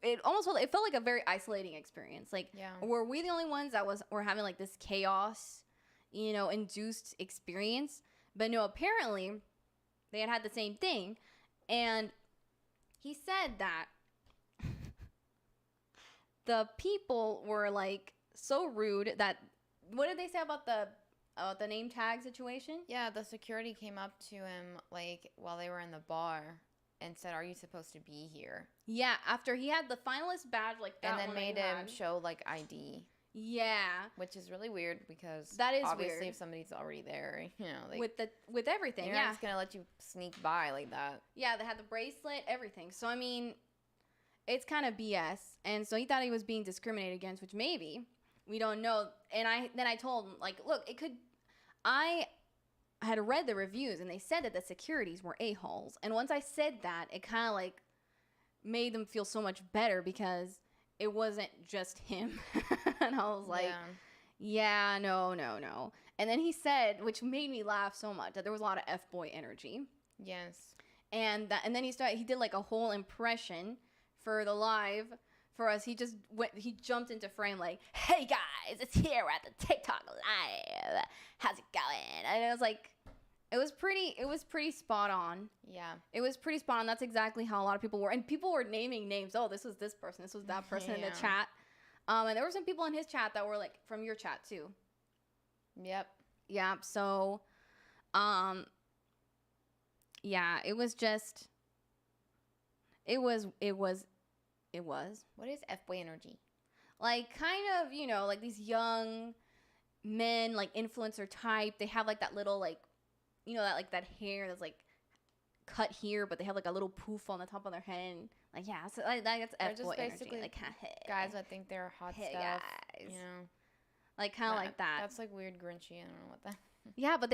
it felt like a very isolating experience. Like, were we the only ones that were having like this chaos, induced experience? But no, apparently they had the same thing. And he said that the people were like so rude that, what did they say about the name tag situation? Yeah, the security came up to him like while they were in the bar and said, are you supposed to be here? Yeah, after he had the finalist badge, like that, and then made him show like ID. Yeah, which is really weird because that is obviously weird. If somebody's already there, like, with everything, they're not just gonna let you sneak by like that. Yeah, they had the bracelet, everything. So I mean, it's kind of BS. And so he thought he was being discriminated against, which maybe we don't know. And I told him, like, look, it could. I had read the reviews and they said that the securities were a-holes. And once I said that, it kind of like made them feel so much better because it wasn't just him. And I was like, yeah, no. And then he said, which made me laugh so much, that there was a lot of F-boy energy. Yes. And then he did like a whole impression for the live for us. He jumped into frame like, hey guys, it's here at the TikTok live. How's it going? And it was like, it was pretty spot on. Yeah. It was pretty spot on. That's exactly how a lot of people were. And people were naming names. Oh, this was this person. This was that person in the chat. And there were some people in his chat that were like from your chat too. Yep. Yeah. So, yeah, it was just, it was. What is F-boy energy? Like kind of, like these young men, like influencer type. They have like that little like, that hair that's like cut here, but they have like a little poof on the top of their head. Like, yeah, so that's F-boy energy. Like, guys that think they're hot stuff. Guys. Like kind of like that. That's like weird grinchy. I don't know what that. Yeah, but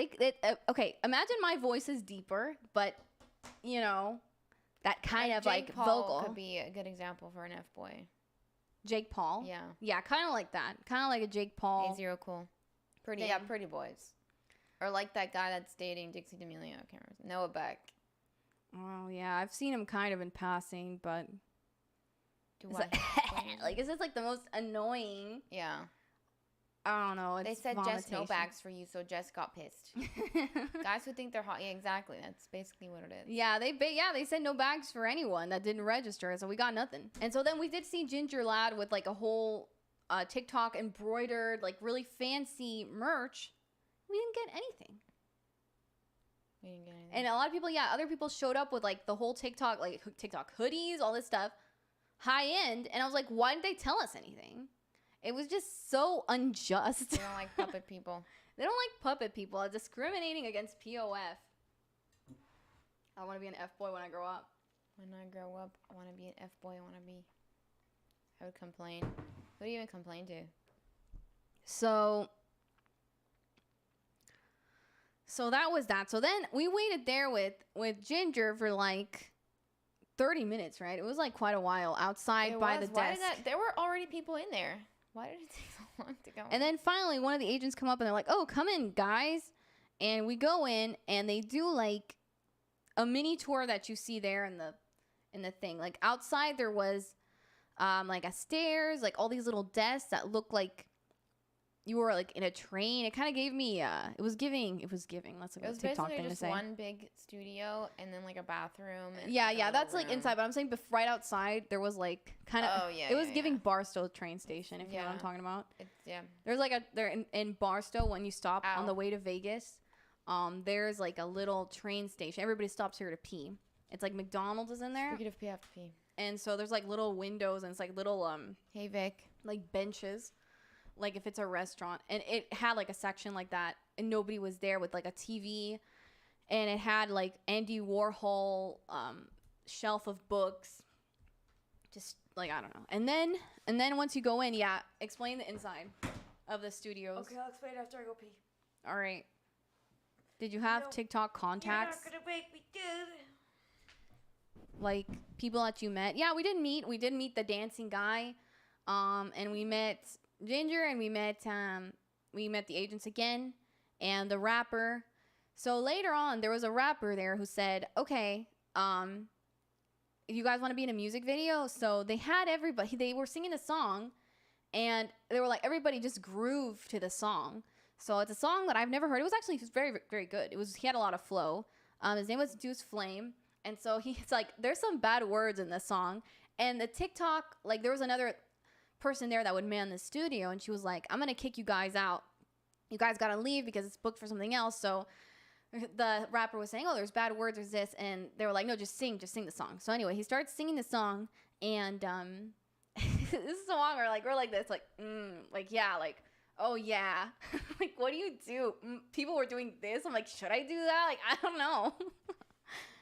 okay. Imagine my voice is deeper, but that kind of Jake like Paul vocal could be a good example for an F-boy. Jake Paul. Yeah. Yeah, kind of like that. Kind of like a Jake Paul. A0 cool. Pretty. thing. Yeah, pretty boys. Or like that guy that's dating Dixie D'Amelio. I can't remember. Noah Beck. Oh yeah, I've seen him kind of in passing, but Like, is this like the most annoying? Yeah. I don't know. It's They said Jess no vomitation. bags for you, so Jess got pissed. Guys who think they're hot. Yeah, exactly. That's basically what it is. Yeah, they said no bags for anyone that didn't register, so we got nothing. And so then we did see Ginger Lad with like a whole TikTok embroidered, like really fancy merch. We didn't get anything. We didn't get anything. And a lot of people, other people showed up with like the whole TikTok hoodies, all this stuff, high end. And I was like, why didn't they tell us anything? It was just so unjust. They don't like puppet people. They don't like puppet people. It's discriminating against POF. I want to be an F-boy when I grow up. When I grow up, I want to be an F-boy. I would complain. Who do you even complain to? So that was that. So then we waited there with Ginger for like 30 minutes, right? It was like quite a while outside by the desk. There were already people in there. Why did it take so long to go? And then finally one of the agents come up and they're like, oh, come in, guys. And we go in and they do like a mini tour that you see there in the thing. Like outside there was like a stairs, like all these little desks that look like you were like in a train. It kind of gave me it was giving. That's like It a was TikTok basically thing to just say. one big studio and then like a bathroom. And Yeah, like, a yeah, little that's like room. inside, but I'm saying right outside there was like kind of Oh, yeah, it was yeah, giving yeah. Barstow train station, if you know what I'm Yeah. talking about. Yeah. There's like in Barstow when you stop on Ow. the way to Vegas, there's like a little train station. Everybody stops here to pee. It's like McDonald's is in there. Speaking of pee, I have to pee. And so there's like little windows and it's like little Hey, Vic. like benches, like if it's a restaurant, and it had like a section like that, and nobody was there with like a TV, and it had like Andy Warhol shelf of books, just like I don't know. And then once you go in, yeah, explain the inside of the studios. Okay, I'll explain after I go pee. All right. Did you have No, TikTok contacts? You're not gonna make me do it. Like people that you met? Yeah, we did meet. We did meet the dancing guy, and we met Ginger, and we met the agents again, and the rapper. So later on, there was a rapper there who said, "Okay, you guys want to be in a music video?" So they had everybody. They were singing a song, and they were like, everybody just groove to the song. So it's a song that I've never heard. It was actually very, very good. He had a lot of flow. His name was Deuce Flame. And so he's like, there's some bad words in this song. And the TikTok, like there was another person there that would man the studio. And she was like, I'm going to kick you guys out. You guys got to leave because it's booked for something else. So the rapper was saying, oh, there's bad words, there's this. And they were like, no, just sing the song. So anyway, he starts singing the song. And this is a song where like, we're like this, like, yeah, like, oh yeah. Like, what do you do? People were doing this. I'm like, should I do that? Like, I don't know.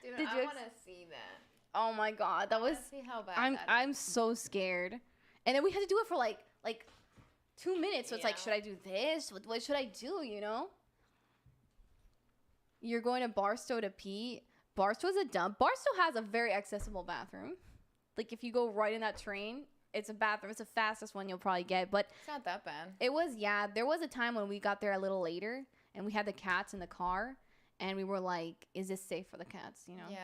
Dude, Did I you want to see that. Oh my god, that was. See how bad I'm so scared. And then we had to do it for like 2 minutes. So it's like, Yeah. should I do this? What should I do? You know? You're going to Barstow to pee. Barstow's a dump. Barstow has a very accessible bathroom. Like if you go right in that train, it's a bathroom. It's the fastest one you'll probably get. But It's not that bad. it was, yeah. There was a time when we got there a little later, and we had the cats in the car, and we were like, "Is this safe for the cats?" You know? Yeah.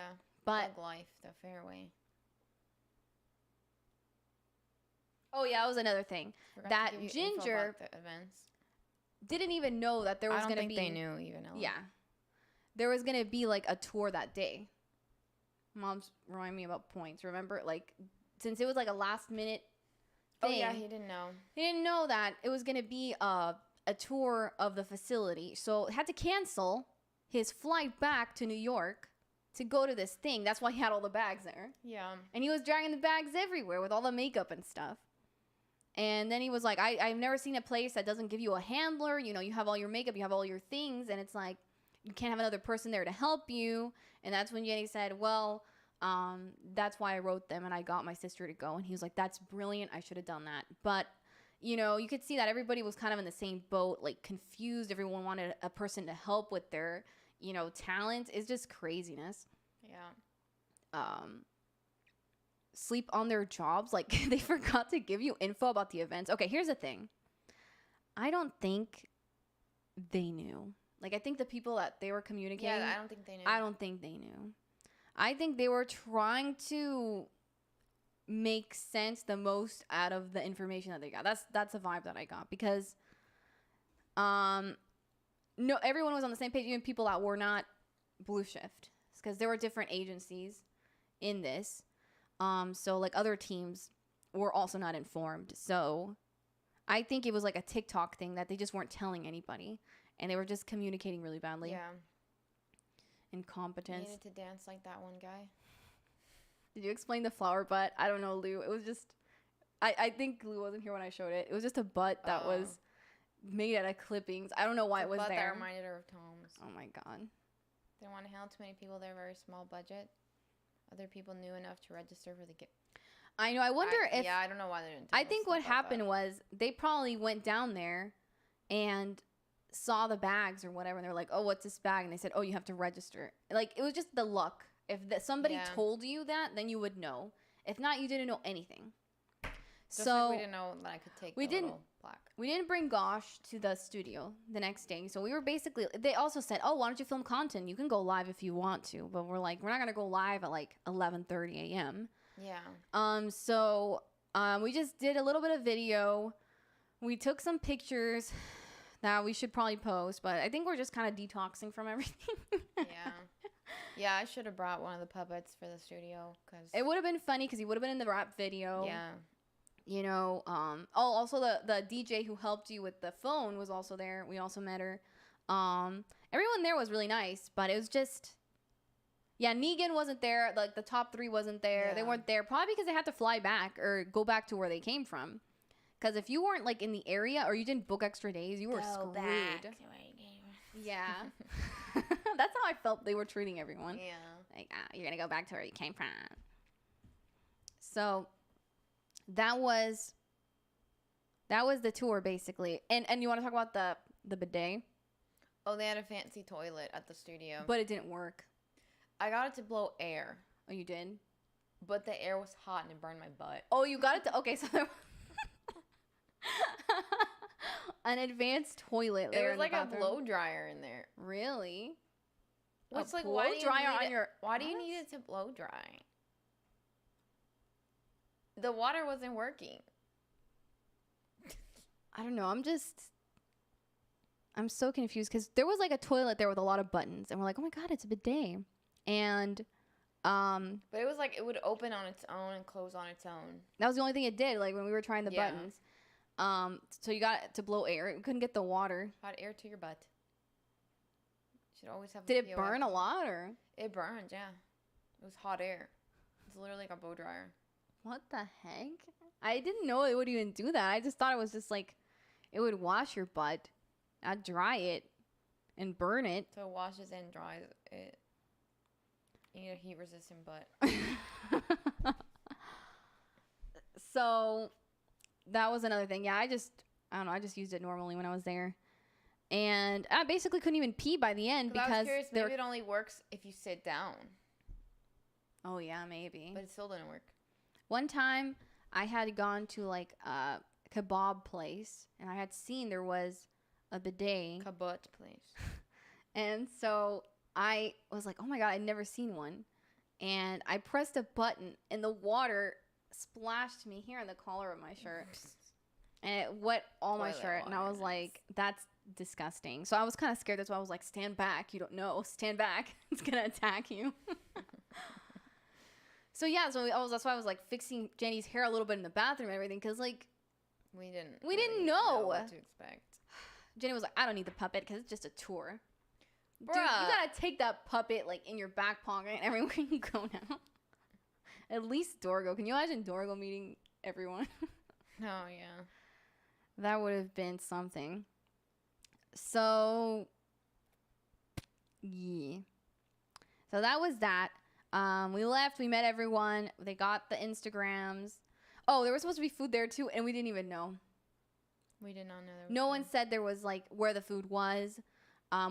But Dog life, the fairway. oh yeah, that was another thing. Forgot That to give you info Ginger about the events. didn't even know that there was I don't gonna think be. they knew even. Ellen. Yeah, there was gonna be like a tour that day. Mom's reminding me about points. Remember, like since it was like a last minute Oh thing. yeah, he didn't know. He didn't know that it was gonna be a tour of the facility, so had to cancel his flight back to New York to go to this thing. That's why he had all the bags there. Yeah. And he was dragging the bags everywhere with all the makeup and stuff. And then he was like, I've never seen a place that doesn't give you a handler. You know, you have all your makeup, you have all your things, and it's like, you can't have another person there to help you. And that's when Jenny said, well, that's why I wrote them and I got my sister to go. And he was like, that's brilliant. I should have done that. But, you know, you could see that everybody was kind of in the same boat, like confused. Everyone wanted a person to help with their, you know, talent. It's just craziness. Yeah. Sleep on their jobs. Like they forgot to give you info about the events. Okay, here's the thing. I don't think they knew. Like I think the people that they were communicating. Yeah, I don't think they knew. I don't think they knew. I think they were trying to make sense the most out of the information that they got. That's the vibe that I got because no, everyone was on the same page, even people that were not Blue Shift, because there were different agencies in this. So like other teams were also not informed. So I think it was like a TikTok thing that they just weren't telling anybody, and they were just communicating really badly. Yeah. Incompetence. Needed to dance like that one guy. Did you explain the flower butt? I don't know, Lou. It was just, I think Lou wasn't here when I showed it. It was just a butt that was made out of clippings. I don't know why it was But there. that reminded her of Tom's. Oh my god. Didn't want to handle too many people. They're very small budget. Other people knew enough to register for the gift. I know. I wonder if. Yeah, I don't know why they didn't. I think what happened was they probably went down there and saw the bags or whatever, and they're like, "Oh, what's this bag?" And they said, "Oh, you have to register." Like it was just the luck. If somebody told you that, then you would know. If not, you didn't know anything. Just so like we didn't know that I could take. we the didn't. little plaque. We didn't bring Gosh to the studio the next day, so we were basically. They also said, "Oh, why don't you film content? You can go live if you want to," but we're like, we're not gonna go live at like 11:30 a.m. Yeah. So we just did a little bit of video. We took some pictures that we should probably post, but I think we're just kind of detoxing from everything. Yeah. Yeah, I should have brought one of the puppets for the studio because It would have been funny because he would have been in the rap video. yeah. You know, also the DJ who helped you with the phone was also there. We also met her. Everyone there was really nice, but it was just, yeah, Negan wasn't there. Like the top 3 wasn't there. They Yeah. weren't there probably because they had to fly back or go back to where they came from. Because if you weren't like in the area or you didn't book extra days, you were screwed. Yeah. That's how I felt they were treating everyone. Yeah. Like, you're going to go back to where you came from. So that was the tour basically. And you want to talk about the bidet? Oh, they had a fancy toilet at the studio. But it didn't work. I got it to blow air, Oh, you did? but the air was hot and it burned my butt. Oh, you got it to, okay, so there an advanced toilet there It was in like the a bathroom. blow dryer in there. Really? Which, like, blow why do you dryer need on it? your Why do you ass? need it to blow dry? The water wasn't working. I don't know. I'm so confused because there was like a toilet there with a lot of buttons, and we're like, oh my god, it's a bidet, and But it was like it would open on its own and close on its own. that was the only thing it did. Like when we were trying the Yeah. buttons, so you got it to blow air. We couldn't get the water. Hot air to your butt. Should always have. Did a it burn a lot or It burned, yeah. It was hot air. It's literally like a blow dryer. what the heck? I didn't know it would even do that. I just thought it was just like it would wash your butt, I'd dry it, and burn it. So it washes and dries it. You need a heat resistant butt. So that was another thing. Yeah, I don't know. I just used it normally when I was there. And I basically couldn't even pee by the end 'Cause I was because curious, maybe it only works if you sit down. Oh, yeah, maybe. But it still didn't work. One time I had gone to like a kebab place and I had seen there was a bidet. Kabut place. And so I was like, oh my God, I'd never seen one. And I pressed a button and the water splashed me here on the collar of my shirt. And it wet all my Toilet shirt. And I water, was nice. like, that's disgusting. So I was kind of scared. That's why I was like, stand back. You don't know. Stand back. It's going to attack you. So yeah, that's why I was like fixing Jenny's hair a little bit in the bathroom and everything. Cause like, We didn't didn't really know. what to expect. Jenny was like, I don't need the puppet because it's just a tour. Dude, Bruh. you gotta take that puppet like in your back pocket everywhere you go now. At least Dorgo. Can you imagine Dorgo meeting everyone? Oh, yeah. That would have been something. So, yeah. So that was that. We left. We met everyone. They got the Instagrams. Oh, there was supposed to be food there too, and we didn't even know. We did not know there was No one food. said there was like where the food was.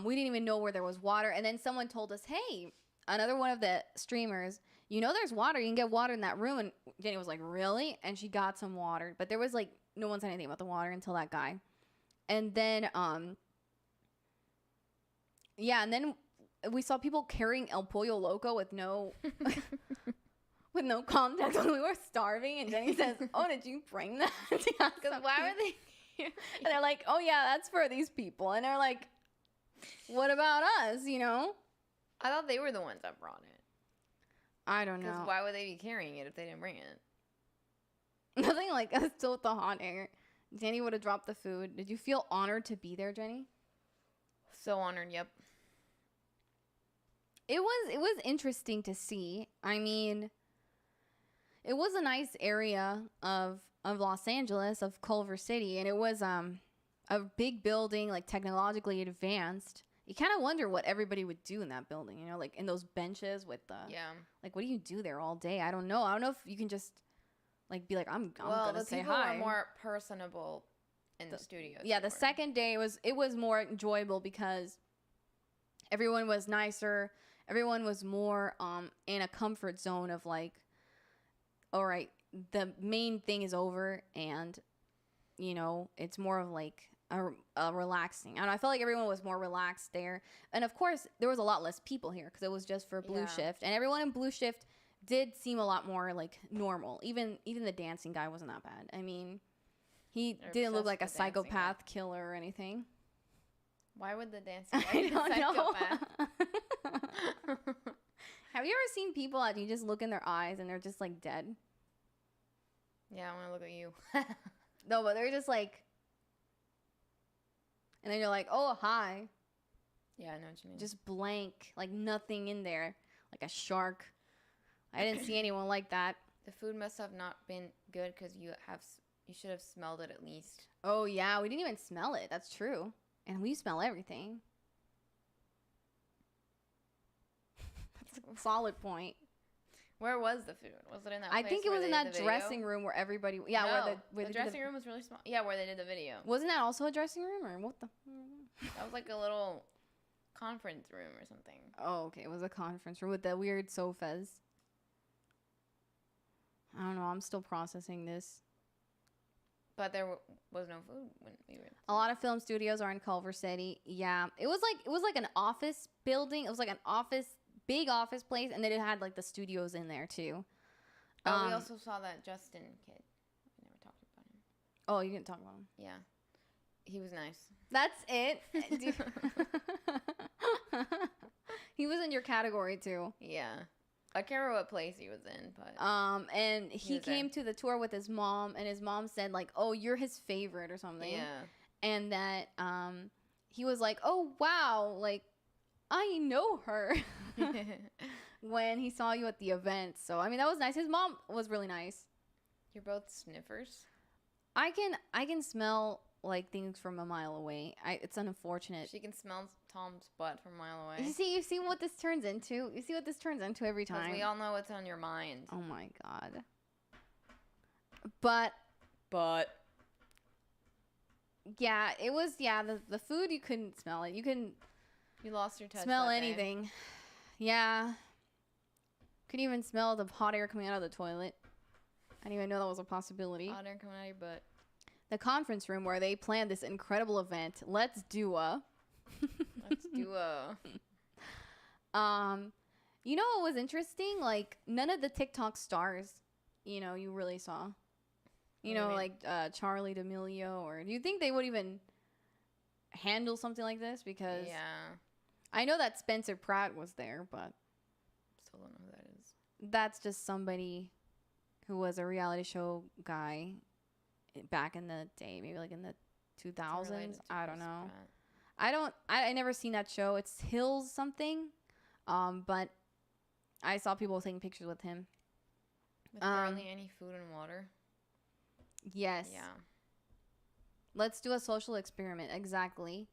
We didn't even know where there was water. And then someone told us, hey, another one of the streamers, you know there's water. You can get water in that room. And Jenny was like, really? And she got some water. But there was like, no one said anything about the water until that guy. And then, yeah, and then we saw people carrying El Pollo Loco with no with no context when we were starving. And Jenny says, oh, did you bring that? Because why were they? And they're like, oh, yeah, that's for these people. And they're like, what about us, you know? I thought they were the ones that brought it. I don't Because know. why would they be carrying it if they didn't bring it? Nothing like us still with the hot air. Jenny would have dropped the food. Did you feel honored to be there, Jenny? So honored, yep. It was interesting to see. I mean, it was a nice area of Los Angeles, of Culver City, and it was a big building, like technologically advanced. You kind of wonder what everybody would do in that building, you know, like in those benches with the Yeah. like what do you do there all day? I don't know. I don't know if you can just like be like I'm Well, gonna the say people hi. were more personable in the studios. Yeah, they the were. second day it was more enjoyable because everyone was nicer. Everyone was more in a comfort zone of like, all right, the main thing is over, and you know it's more of like a relaxing. I don't know, I felt like everyone was more relaxed there, and of course there was a lot less people here because it was just for Blue Yeah. Shift, and everyone in Blue Shift did seem a lot more like normal. Even the dancing guy wasn't that bad. I mean, He They're didn't look obsessed like a with the dancing guy. psychopath killer or anything. Why would the dancing guy I be a don't know. psychopath? Have you ever seen people that you just look in their eyes and they're just like dead? Yeah, I want to look at you. No, but they're just like, and then you're like, oh, hi. Yeah, I know what you mean. Just blank, like nothing in there, like a shark. I didn't see anyone like that. The food must have not been good because you should have smelled it at least. Oh, yeah, we didn't even smell it. That's true. And we smell everything. That's a solid point. Where was the food? Was it in that I place think it where was in they did that the video? dressing room where everybody. Yeah, No, where the they did dressing room was really small. Yeah, where they did the video. Wasn't that also a dressing room or what the? That was like a little conference room or something. Oh, okay. It was a conference room with the weird sofas. I don't know. I'm still processing this. But there was no food when we were. A lot of film studios are in Culver City. Yeah, it was like an office building. It was like an big office place, and then it had like the studios in there too. Oh, we also saw that Justin kid. We never talked about him. Oh, you didn't talk about him. Yeah, he was nice. That's it. He was in your category too. Yeah, I can't remember what place he was in, but and he was came there. to the tour with his mom, and his mom said like, "Oh, you're his favorite" or something. yeah, And that he was like, "Oh wow, like I know her." When he saw you at the event. So I mean that was nice. His mom was really nice. You're both sniffers. I can smell like things from a mile away. It's unfortunate. She can smell Tom's butt from a mile away. You see what this turns into? You see what this turns into every Because time? we all know what's on your mind. Oh my god. But yeah, it was the food you couldn't smell it. You couldn't You lost your touch. smell that day. anything. Yeah. Couldn't even smell the hot air coming out of the toilet. I didn't even know that was a possibility. Hot air coming out of your butt. The conference room where they planned this incredible event. Let's do a. Let's do a. You know what was interesting? Like none of the TikTok stars, you really saw. You know, like Charlie D'Amelio, or do you think they would even handle something like this? Because Yeah. I know that Spencer Pratt was there, but Still don't know who that is. that's just somebody who was a reality show guy back in the day, maybe like in the 2000s. I don't know. I never seen that show. It's Hills something. But I saw people taking pictures with him. With barely any food and water. Yes. Yeah. Let's do a social experiment. Exactly.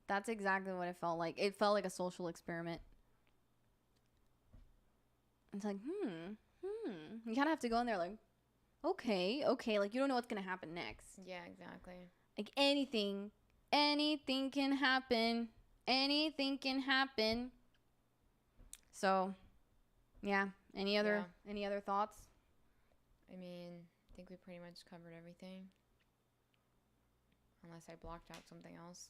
That's exactly what it felt like. It felt like a social experiment. It's like, You kind of have to go in there like, okay. Like, you don't know what's going to happen next. Yeah, exactly. Like, anything can happen. Anything can happen. So, yeah. Any other thoughts? I mean, I think we pretty much covered everything. Unless I blocked out something else.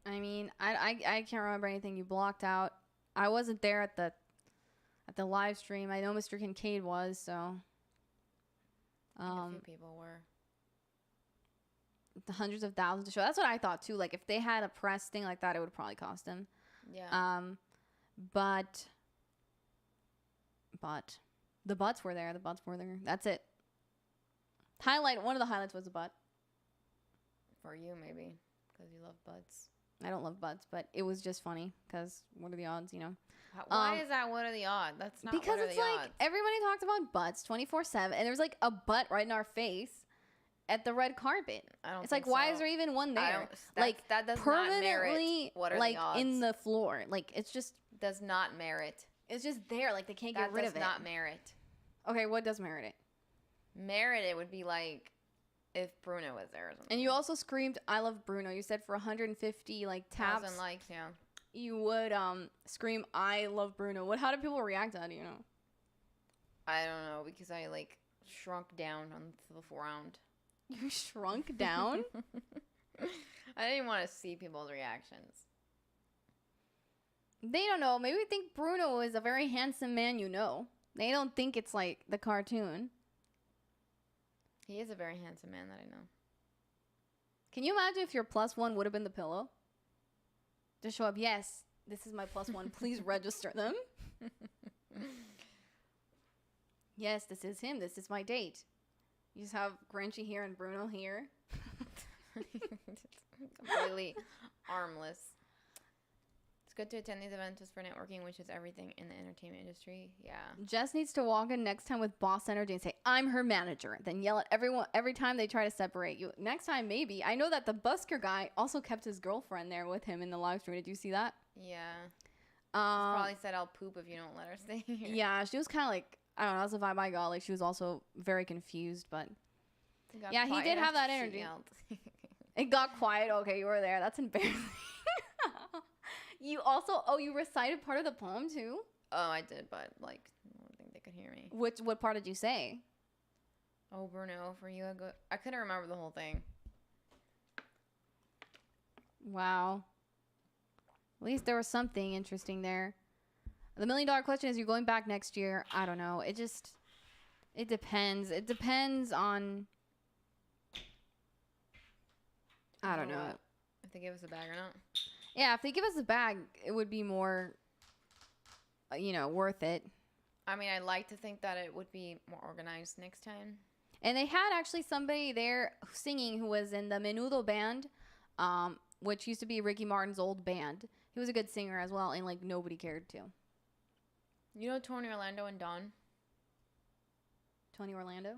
I mean, I can't remember anything you blocked out. I wasn't there at the live stream. I know Mr. Kincaid was, so. A few people were. The hundreds of thousands to show. That's what I thought too. Like if they had a press thing like that, it would probably cost them. Yeah. But the butts were there. That's it. One of the highlights was the butt. For you, maybe. Because you love butts. I don't love butts, but it was just funny because what are the odds, Why is that what are the odds? That's not because what are it's the like odds. everybody talked about butts 24/7, and there's like a butt right in our face at the red carpet. I don't It's like, think why so. is there even one I there? don't- Like that does not permanently, merit what are like the odds. in the floor. Like it's just Does not merit. it's just there. Like they can't That get rid does of it. not merit. Okay, what does merit it? Merit it would be like if Bruno was there or something. And you also screamed, "I love Bruno." You said for 150 like taps, 1,000 likes, yeah. you would scream, "I love Bruno." How did people react to that? Do you know? I don't know because I like shrunk down on the ground. You shrunk down. I didn't want to see people's reactions. They don't know. Maybe they think Bruno is a very handsome man. They don't think it's like the cartoon. He is a very handsome man that I know. Can you imagine if your +1 would have been the pillow? Just show up. Yes, this is my +1. Please register them. Yes, this is him. This is my date. You just have Grinchy here and Bruno here. Completely armless. It's good to attend these events just for networking, which is everything in the entertainment industry. Yeah. Jess needs to walk in next time with boss energy and say, I'm her manager. Then yell at everyone every time they try to separate you. Next time, maybe. I know that the busker guy also kept his girlfriend there with him in the live stream. Did you see that? Yeah. Probably said I'll poop if you don't let her stay here. Yeah, she was kind of like, I don't know, that's the vibe I got. Like, she was also very confused, but yeah, he did have that energy. It got quiet. Okay, you were there. That's embarrassing. You also, you recited part of the poem too? Oh, I did, but like, I don't think they could hear me. What part did you say? Oh, Bruno, for you, I couldn't remember the whole thing. Wow. At least there was something interesting there. The $1 million question is, you're going back next year? I don't know. It depends. It depends on, I don't know. If they give us a bag or not. Yeah, if they give us a bag, it would be more, worth it. I mean, I'd like to think that it would be more organized next time. And they had actually somebody there singing who was in the Menudo band, which used to be Ricky Martin's old band. He was a good singer as well, and like nobody cared to. You know Tony Orlando and Dawn? Tony Orlando?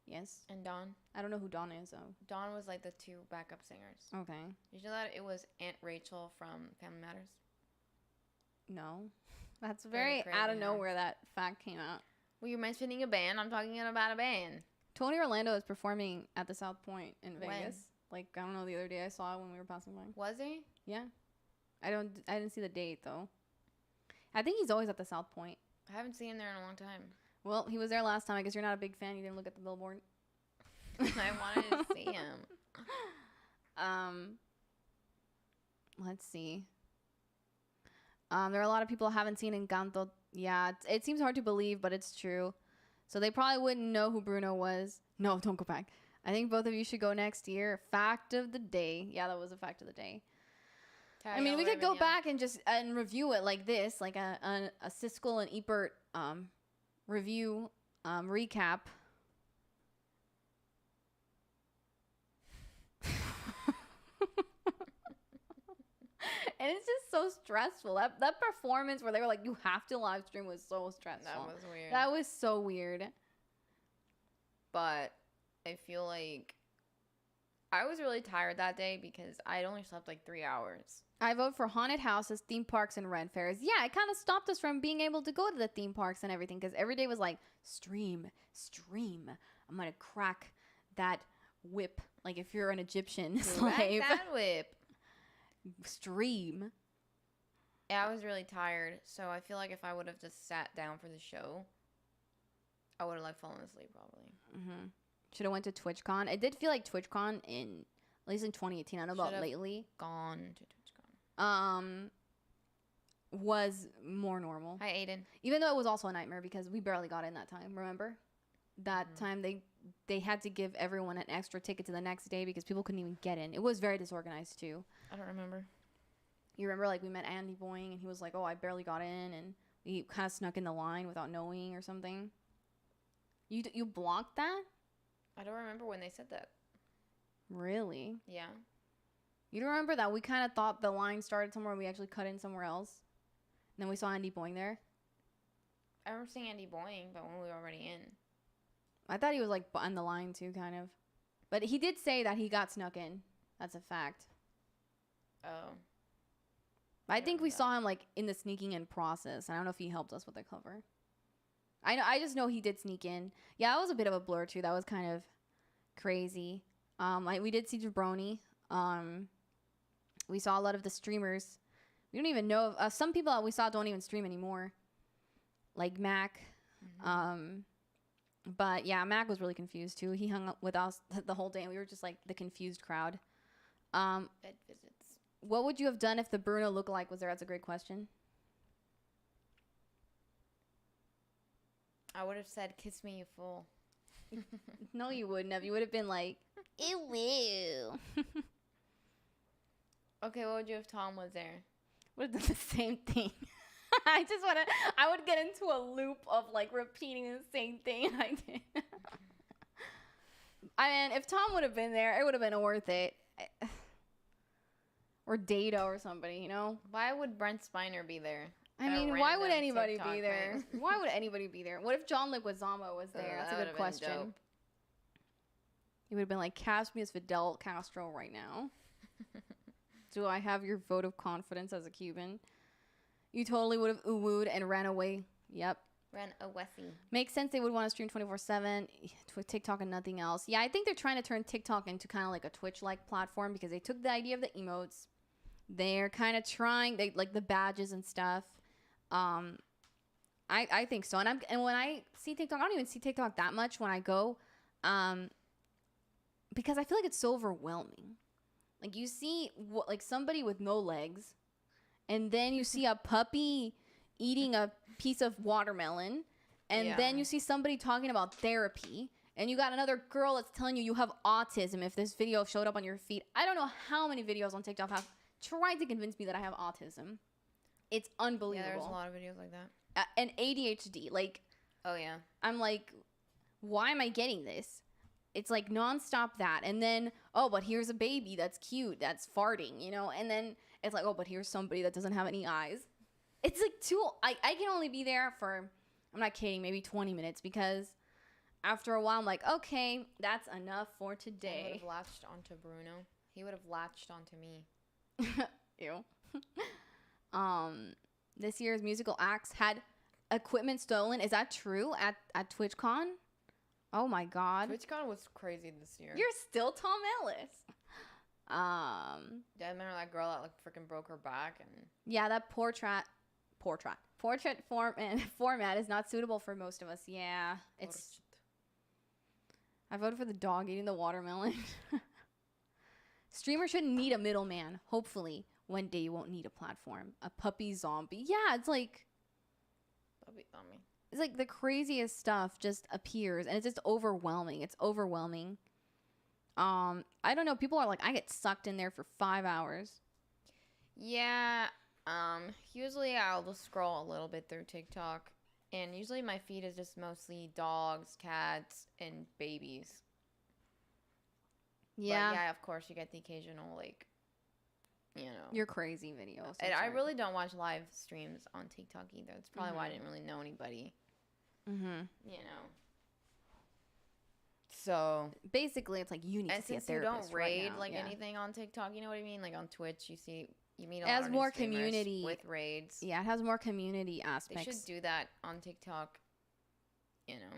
Yes. And Dawn? I don't know who Dawn is, though. Dawn was like the two backup singers. Okay. Did you know that it was Aunt Rachel from Family Matters? No. That's very out of nowhere that fact came out. Well, you're mentioning a band. I'm talking about a band. Tony Orlando is performing at the South Point in When? Vegas. Like, I don't know, the other day I saw it when we were passing by. Was he? Yeah. I didn't see the date, though. I think he's always at the South Point. I haven't seen him there in a long time. Well, he was there last time. I guess you're not a big fan. You didn't look at the billboard. I wanted to see him. Let's see. There are a lot of people I haven't seen Encanto. Yeah, it seems hard to believe, but it's true. So they probably wouldn't know who Bruno was. No, don't go back. I think both of you should go next year. Fact of the day. Yeah, that was a fact of the day. I mean, we could go back and just review it like this, like a Siskel and Ebert review recap. And it's just so stressful. That performance where they were like, you have to live stream was so stressful. That was weird. That was so weird. But I feel like I was really tired that day because I'd only slept like 3 hours. I vote for haunted houses, theme parks, and rent fairs. Yeah, it kind of stopped us from being able to go to the theme parks and everything because every day was like, stream. I'm going to crack that whip. Like if you're an Egyptian slave. Crack that whip. Stream. Yeah, I was really tired. So I feel like if I would have just sat down for the show, I would have like fallen asleep probably. Mm-hmm. Should have went to TwitchCon. It did feel like TwitchCon at least in 2018. I don't know about lately. Gone to TwitchCon. Was more normal. Hi, Aiden. Even though it was also a nightmare because we barely got in that time. Remember? That time they had to give everyone an extra ticket to the next day because people couldn't even get in. It was very disorganized too. I don't remember. You remember like we met Andy Boying and he was like, oh, I barely got in, and we kind of snuck in the line without knowing or something. You blocked that? I don't remember when they said that. Really? Yeah. You don't remember that we kind of thought the line started somewhere and we actually cut in somewhere else? And then we saw Andy Boying there? I remember seeing Andy Boying, but when we were already in. I thought he was like on the line too, kind of. But he did say that he got snuck in. That's a fact. Oh. I think we saw him like in the sneaking in process. I don't know if he helped us with the cover. I just know he did sneak in. Yeah, that was a bit of a blur too. That was kind of crazy. We did see Jabroni. We saw a lot of the streamers. We don't even know some people that we saw don't even stream anymore. Like Mac. Mm-hmm. But yeah, Mac was really confused too. He hung up with us the whole day and we were just like the confused crowd. Bed visits. What would you have done if the Bruno lookalike was there? That's a great question. I would have said, kiss me, you fool. No, you wouldn't have. You would have been like, ew. Okay, what would you if Tom was there? Would have done the same thing. I would get into a loop of like repeating the same thing I did. I mean, if Tom would have been there, it would have been worth it. Or Data or somebody, you know? Why would Brent Spiner be there? I At a mean, why would random anybody TikTok be there? thing? Why would anybody be there? What if John Leguizamo was there? That's That a would've good been question. dope. He would have been like, cast me as Fidel Castro right now. Do I have your vote of confidence as a Cuban? You totally would have ooh-wooed and ran away. Yep. Ran a Wessie. Makes sense they would want to stream 24/7 with TikTok and nothing else. Yeah, I think they're trying to turn TikTok into kind of like a Twitch-like platform because they took the idea of the emotes. They're kind of trying, they like the badges and stuff. I think so. And when I see TikTok, I don't even see TikTok that much when I go, because I feel like it's so overwhelming. Like you see like somebody with no legs, and then you see a puppy eating a piece of watermelon, and then you see somebody talking about therapy, and you got another girl that's telling you have autism if this video showed up on your feed. I don't know how many videos on TikTok have tried to convince me that I have autism. It's unbelievable. Yeah, there's a lot of videos like that. And ADHD. Like, oh yeah. I'm like, why am I getting this? It's like nonstop that. And then, oh, but here's a baby that's cute, that's farting, you know? And then it's like, oh, but here's somebody that doesn't have any eyes. It's like I can only be there for, I'm not kidding, maybe 20 minutes because after a while I'm like, okay, that's enough for I today. would have latched onto Bruno. He would have latched onto me. Ew. This year's musical acts had equipment stolen. Is that true at TwitchCon? Oh my God. TwitchCon was crazy this year. You're still Tom Ellis. Yeah, I remember that girl that like freaking broke her back and. Yeah, that portrait format is not suitable for most of us. Yeah, it's. I voted for the dog eating the watermelon. Streamers shouldn't need a middleman. Hopefully, one day you won't need a platform. A puppy zombie. Yeah, it's like. Puppy zombie. It's like the craziest stuff just appears, and it's just overwhelming. It's overwhelming. I don't know. People are like, I get sucked in there for 5 hours. Yeah. Usually I'll just scroll a little bit through TikTok, and usually my feed is just mostly dogs, cats, and babies. Yeah. But yeah, of course you get the occasional like, you know. Your crazy videos. And I really don't watch live streams on TikTok either. That's probably why I didn't really know anybody. Mm-hmm. You know. So basically, it's like you need to see a since you therapist don't raid right now. like Yeah. anything on TikTok, you know what I mean? Like on Twitch, you meet a It lot has of new more streamers community with raids. Yeah, it has more community They aspects. should do that on TikTok. You know.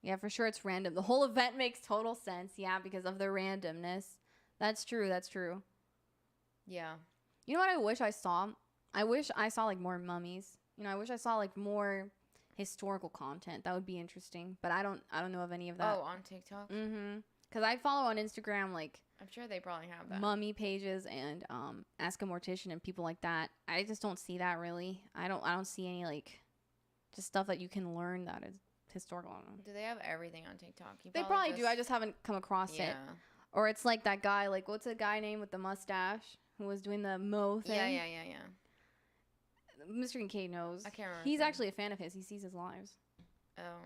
Yeah, for sure, it's random. The whole event makes total sense. Yeah, because of the randomness. That's true. That's true. Yeah. You know what I wish I saw? I wish I saw like more mummies. You know, I wish I saw like more historical content. That would be interesting. But I don't know of any of that. Oh, on TikTok? Mm-hmm. Because I follow on Instagram like I'm sure they probably have that. mummy pages and Ask a Mortician and people like that. I just don't see that really. I don't see any like just stuff that you can learn that is historical. I don't know. Do they have everything on TikTok? They probably do. I just haven't come across it. Or it's like that guy, like what's the guy name with the mustache who was doing the Mo thing? Yeah. Mr. Kincaid knows. I can't remember. He's his name. actually a fan of his. He sees his lives. Oh.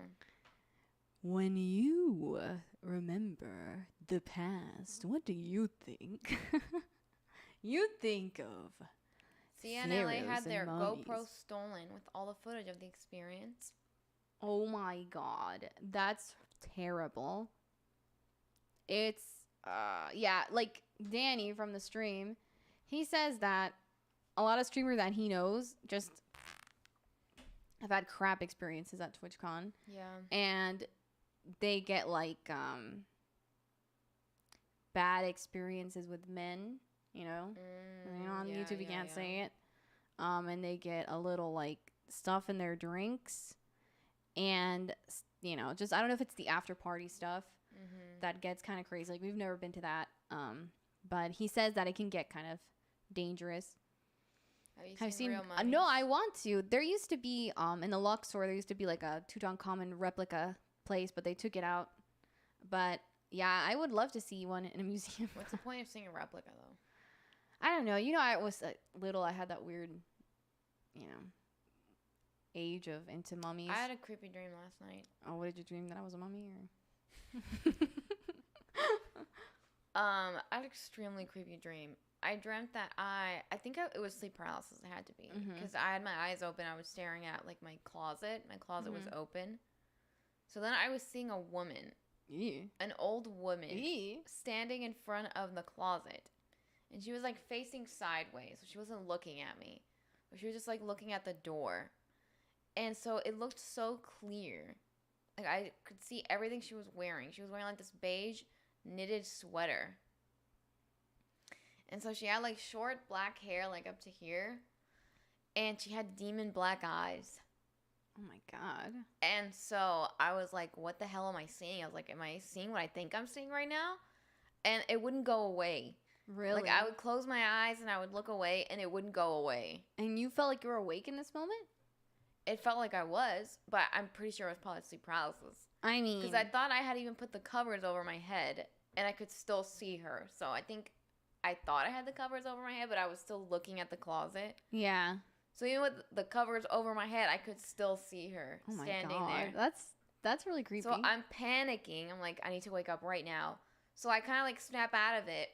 When you remember the past, what do you think? You think of CNLA had pharaohs and their mummies. GoPro stolen with all the footage of the experience. Oh my God, that's terrible. It's yeah, like Danny from the stream, he says that a lot of streamers that he knows just have had crap experiences at TwitchCon. Yeah. And they get like bad experiences with men, you know. You know, on YouTube you can't say it. And they get a little like stuff in their drinks, and you know, just I don't know if it's the after party stuff that gets kind of crazy. Like we've never been to that, but he says that it can get kind of dangerous. Have you seen real mummies? No, I want to. There used to be in the Luxor there used to be like a Tutankhamun replica place, but they took it out. But yeah, I would love to see one in a museum. What's the point of seeing a replica though? I don't know. You know, I was little. I had that weird, age of into mummies. I had a creepy dream last night. Oh, what did you dream? That I was a mummy or? I had an extremely creepy dream. I dreamt that I think it was sleep paralysis. It had to be because I had my eyes open. I was staring at like my closet. My closet was open. So then I was seeing a woman, an old woman, standing in front of the closet, and she was like facing sideways. So she wasn't looking at me, but she was just like looking at the door, and so it looked so clear. Like I could see everything she was wearing. She was wearing like this beige knitted sweater. And so she had like short black hair like up to here. And she had demon black eyes. Oh my God. And so I was like, what the hell am I seeing? I was like, am I seeing what I think I'm seeing right now? And it wouldn't go away. Really? Like I would close my eyes and I would look away and it wouldn't go away. And you felt like you were awake in this moment? It felt like I was, but I'm pretty sure it was probably sleep paralysis. I mean. Because I thought I had even put the covers over my head and I could still see her. So I thought I had the covers over my head, but I was still looking at the closet. Yeah. So even with the covers over my head, I could still see her standing there. That's really creepy. So I'm panicking. I'm like, I need to wake up right now. So I kind of like snap out of it,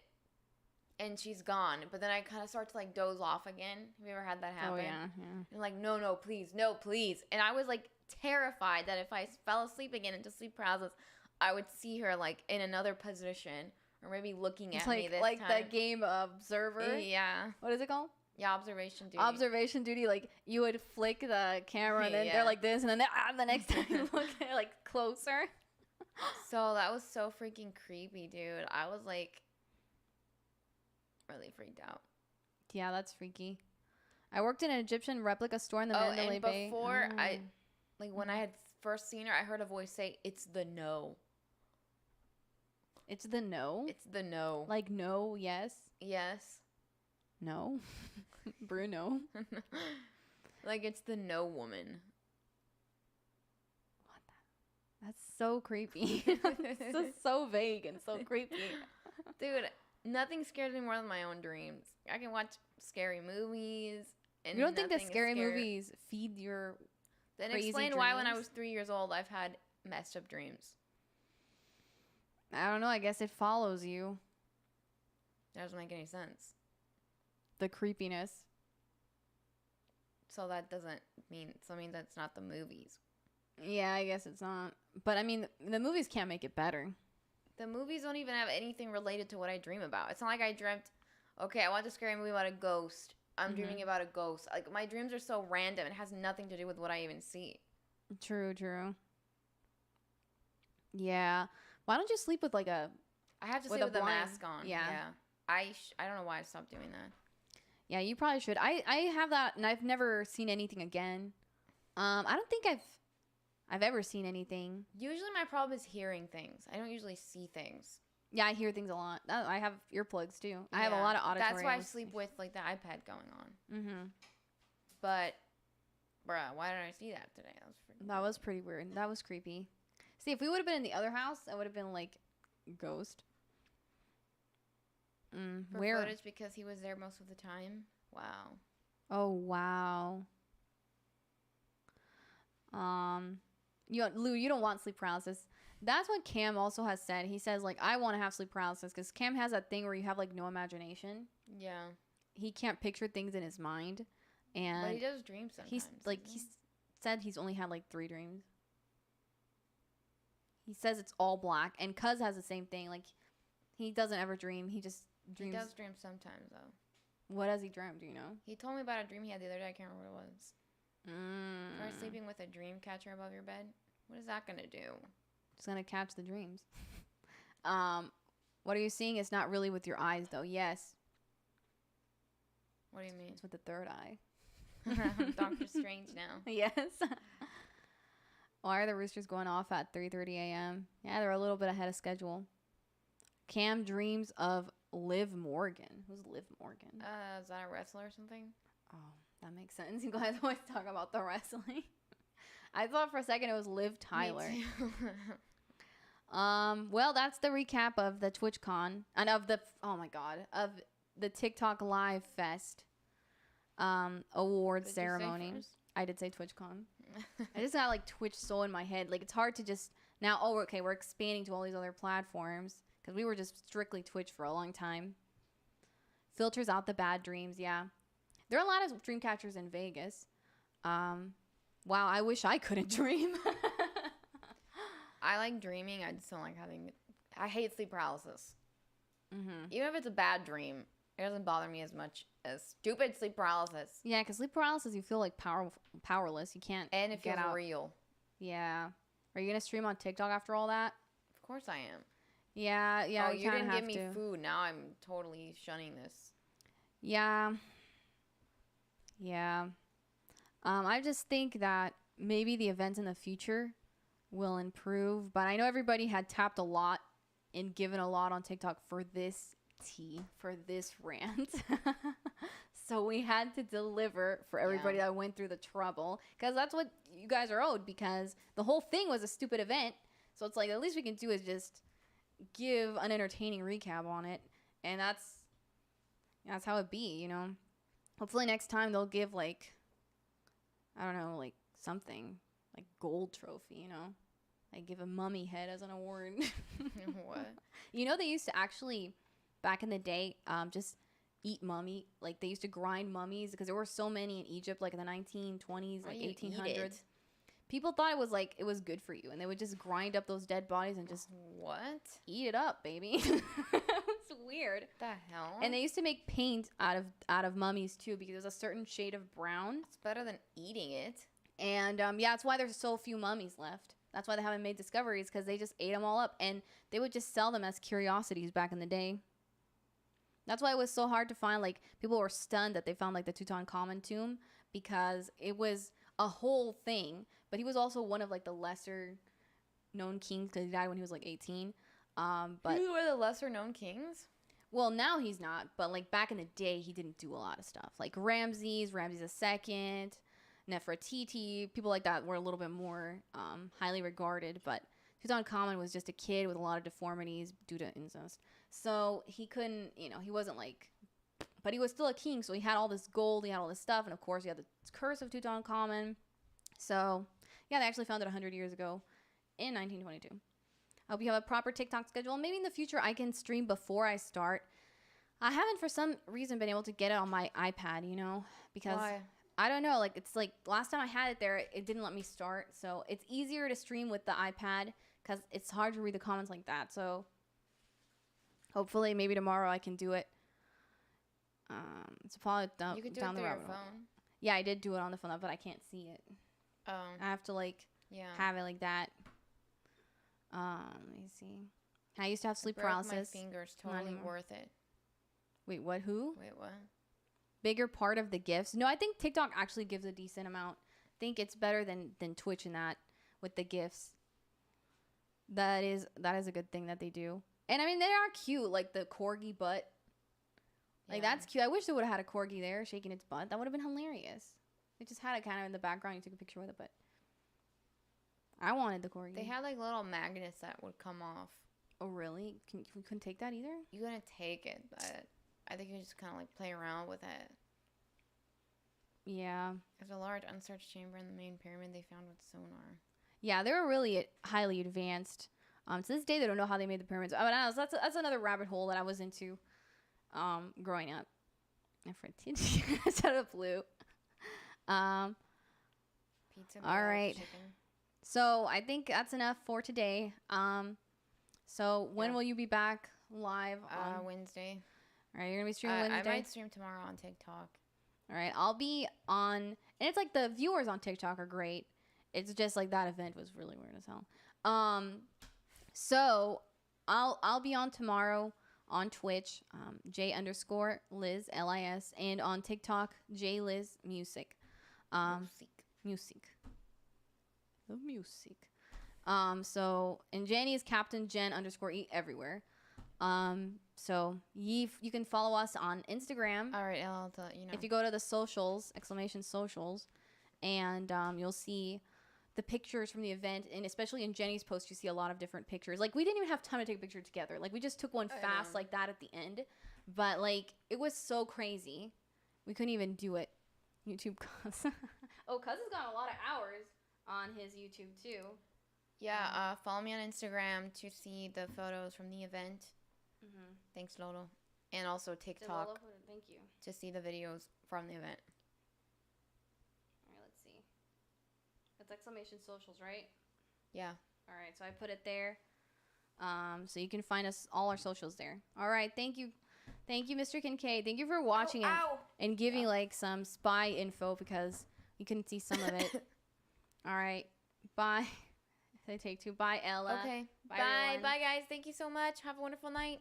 and she's gone. But then I kind of start to like doze off again. Have you ever had that happen? Oh yeah. And like, no, please, no, please. And I was like terrified that if I fell asleep again into sleep paralysis, I would see her like in another position. Or maybe looking at me this like time. the game Observer. Yeah. What is it called? Yeah, observation duty. Observation duty. Like you would flick the camera and then they're like this, and then the next time you look, they're like closer. So that was so freaking creepy, dude. I was like really freaked out. Yeah, that's freaky. I worked in an Egyptian replica store in the Mandalay Bay. Before when I had first seen her, I heard a voice say, "It's the no." It's the no? It's the no. Like no, yes? Yes. No? Bruno. Like it's the no woman. That's so creepy. It's just so vague and so creepy. Dude, nothing scares me more than my own dreams. I can watch scary movies. And you don't think that scary movies feed your Then crazy explain why when I dreams? was 3 years old I've had messed up dreams. I don't know. I guess it follows you. That doesn't make any sense. The creepiness. So that doesn't mean, that's not the movies. Yeah, I guess it's not. But I mean, the movies can't make it better. The movies don't even have anything related to what I dream about. It's not like I dreamt, okay, I watched a scary movie about a ghost. I'm dreaming about a ghost. Like, my dreams are so random. It has nothing to do with what I even see. True. Yeah. Why don't you sleep with like a... I have to sleep with a blind- mask on. Yeah. I don't know why I stopped doing that. Yeah, you probably should. I have that, and I've never seen anything again. I don't think I've ever seen anything. Usually my problem is hearing things. I don't usually see things. Yeah, I hear things a lot. I have earplugs too. I have a lot of auditory. That's why I sleep with like the iPad going on. Mm-hmm. But, bruh, why did I see that today? That was pretty weird. That was creepy. See, if we would have been in the other house, that would have been like ghost. For Where? footage because he was there most of the time. Wow. Oh wow. Lou, you don't want sleep paralysis. That's what Cam also has said. He says like, I want to have sleep paralysis because Cam has that thing where you have like no imagination. Yeah. He can't picture things in his mind, and But he does dream sometimes. He said he's only had like 3 dreams. He says it's all black, and Cuz has the same thing. Like, he doesn't ever dream. He just dreams. He does dream sometimes though. What has he dreamed? Do you know? He told me about a dream he had the other day. I can't remember what it was. Try sleeping with a dream catcher above your bed. What is that gonna do? It's gonna catch the dreams. What are you seeing? It's not really with your eyes, though. Yes. What do you mean? It's with the third eye. Doctor Strange now. Yes. Why are the roosters going off at 3:30 a.m.? Yeah, they're a little bit ahead of schedule. Cam dreams of Liv Morgan. Who's Liv Morgan? Is that a wrestler or something? Oh, that makes sense. You guys always talk about the wrestling. I thought for a second it was Liv Tyler. Me too. Well, that's the recap of the TwitchCon and of the of the TikTok Live Fest award Did you say ceremony. first? I did say TwitchCon. I just got like Twitch so in my head. Like it's hard to just now. Oh, okay, we're expanding to all these other platforms because we were just strictly Twitch for a long time. Filters out the bad dreams. Yeah, there are a lot of dream catchers in Vegas. Wow, I wish I couldn't dream. I like dreaming. I just don't like having. I hate sleep paralysis. Mm-hmm. Even if it's a bad dream, it doesn't bother me as much as stupid sleep paralysis. Yeah, because sleep paralysis, you feel like powerless. You can't And it get feels out. real. Yeah. Are you gonna stream on TikTok after all that? Of course I am. Yeah. Oh, you kinda didn't have give me to. food. Now I'm totally shunning this. Yeah. Yeah. I just think that maybe the events in the future will improve, but I know everybody had tapped a lot and given a lot on TikTok for this for this rant. So we had to deliver for everybody that went through the trouble, because that's what you guys are owed, because the whole thing was a stupid event. So it's like the least we can do is just give an entertaining recap on it, and that's how it be, you know. Hopefully next time they'll give like, I don't know, like something like gold trophy, you know, like give a mummy head as an award. What? You know, they used to actually back in the day just eat mummy, like they used to grind mummies because there were so many in Egypt, like in the 1920s, like 1800s. People thought it was good for you, and they would just grind up those dead bodies and just eat it up, baby. It's weird. The hell? And they used to make paint out of mummies too, because there's a certain shade of brown. It's better than eating it. And yeah, that's why there's so few mummies left. That's why they haven't made discoveries, because they just ate them all up, and they would just sell them as curiosities back in the day. That's why it was so hard to find. Like, people were stunned that they found like the Tutankhamun tomb, because it was a whole thing. But he was also one of like the lesser known kings, because he died when he was like 18. But who were the lesser known kings? Well, now he's not, but like back in the day, he didn't do a lot of stuff. Like Ramses II, Nefertiti, people like that were a little bit more highly regarded. But Tutankhamun was just a kid with a lot of deformities due to incest. So he couldn't, you know, he wasn't like, but he was still a king. So he had all this gold, he had all this stuff. And of course, he had the curse of Tutankhamun. So yeah, they actually found it 100 years ago in 1922. I hope you have a proper TikTok schedule. Maybe in the future I can stream before I start. I haven't for some reason been able to get it on my iPad, you know, because Why? I don't know. Like, it's like last time I had it there, it didn't let me start. So it's easier to stream with the iPad because it's hard to read the comments like that. So hopefully maybe tomorrow I can do it. It's probably down, You could do down it the through your rabbit hole. phone. Yeah, I did do it on the phone, but I can't see it. Oh. I have to like have it like that. Let me see. I used to have sleep paralysis. My fingers, Not totally anymore. worth it. Wait, what? Who? Wait, what? Bigger part of the gifts? No, I think TikTok actually gives a decent amount. I think it's better than Twitch in that with the gifts. That is a good thing that they do. And I mean, they are cute, like the corgi butt. Like, that's cute. I wish they would have had a corgi there shaking its butt. That would have been hilarious. They just had it kind of in the background. You took a picture with it, but I wanted the corgi. They had like little magnets that would come off. Oh, really? You couldn't take that either? You couldn't take it, but I think you just kind of like play around with it. Yeah. There's a large unsearched chamber in the main pyramid they found with sonar. Yeah, they were really highly advanced. To this day, they don't know how they made the pyramids. I mean, that's another rabbit hole that I was into growing up. Nefertiti. Instead of blue. Pizza. All right. Chicken. So I think that's enough for today. So when will you be back live? On Wednesday. All right, you're gonna be streaming Wednesday. I might stream tomorrow on TikTok. All right, I'll be on, and it's like the viewers on TikTok are great. It's just like that event was really weird as hell. So I'll be on tomorrow on Twitch, J_Liz LIS, and on TikTok JLiz Music. Music. The music. So and Jenny is Captain Jen_E everywhere. So you can follow us on Instagram. All right, I'll tell you know. If you go to the socials, !socials, and you'll see the pictures from the event, and especially in Jenny's post, you see a lot of different pictures. Like, we didn't even have time to take a picture together. Like, we just took one fast like that at the end. But, like, it was so crazy. We couldn't even do it. YouTube Cuz. Oh, Cuz has got a lot of hours on his YouTube, too. Yeah, follow me on Instagram to see the photos from the event. Thanks, Lolo. And also TikTok Thank you. to see the videos from the event. All right, let's see. That's exclamation socials, right? Yeah. All right, so I put it there. So you can find us all our socials there. All right, thank you. Thank you, Mr. Kincaid. Thank you for watching and giving like some spy info because you couldn't see some of it. All right. Bye. I take two. Bye, Ella. Okay. Bye, Bye. everyone. Bye, guys. Thank you so much. Have a wonderful night.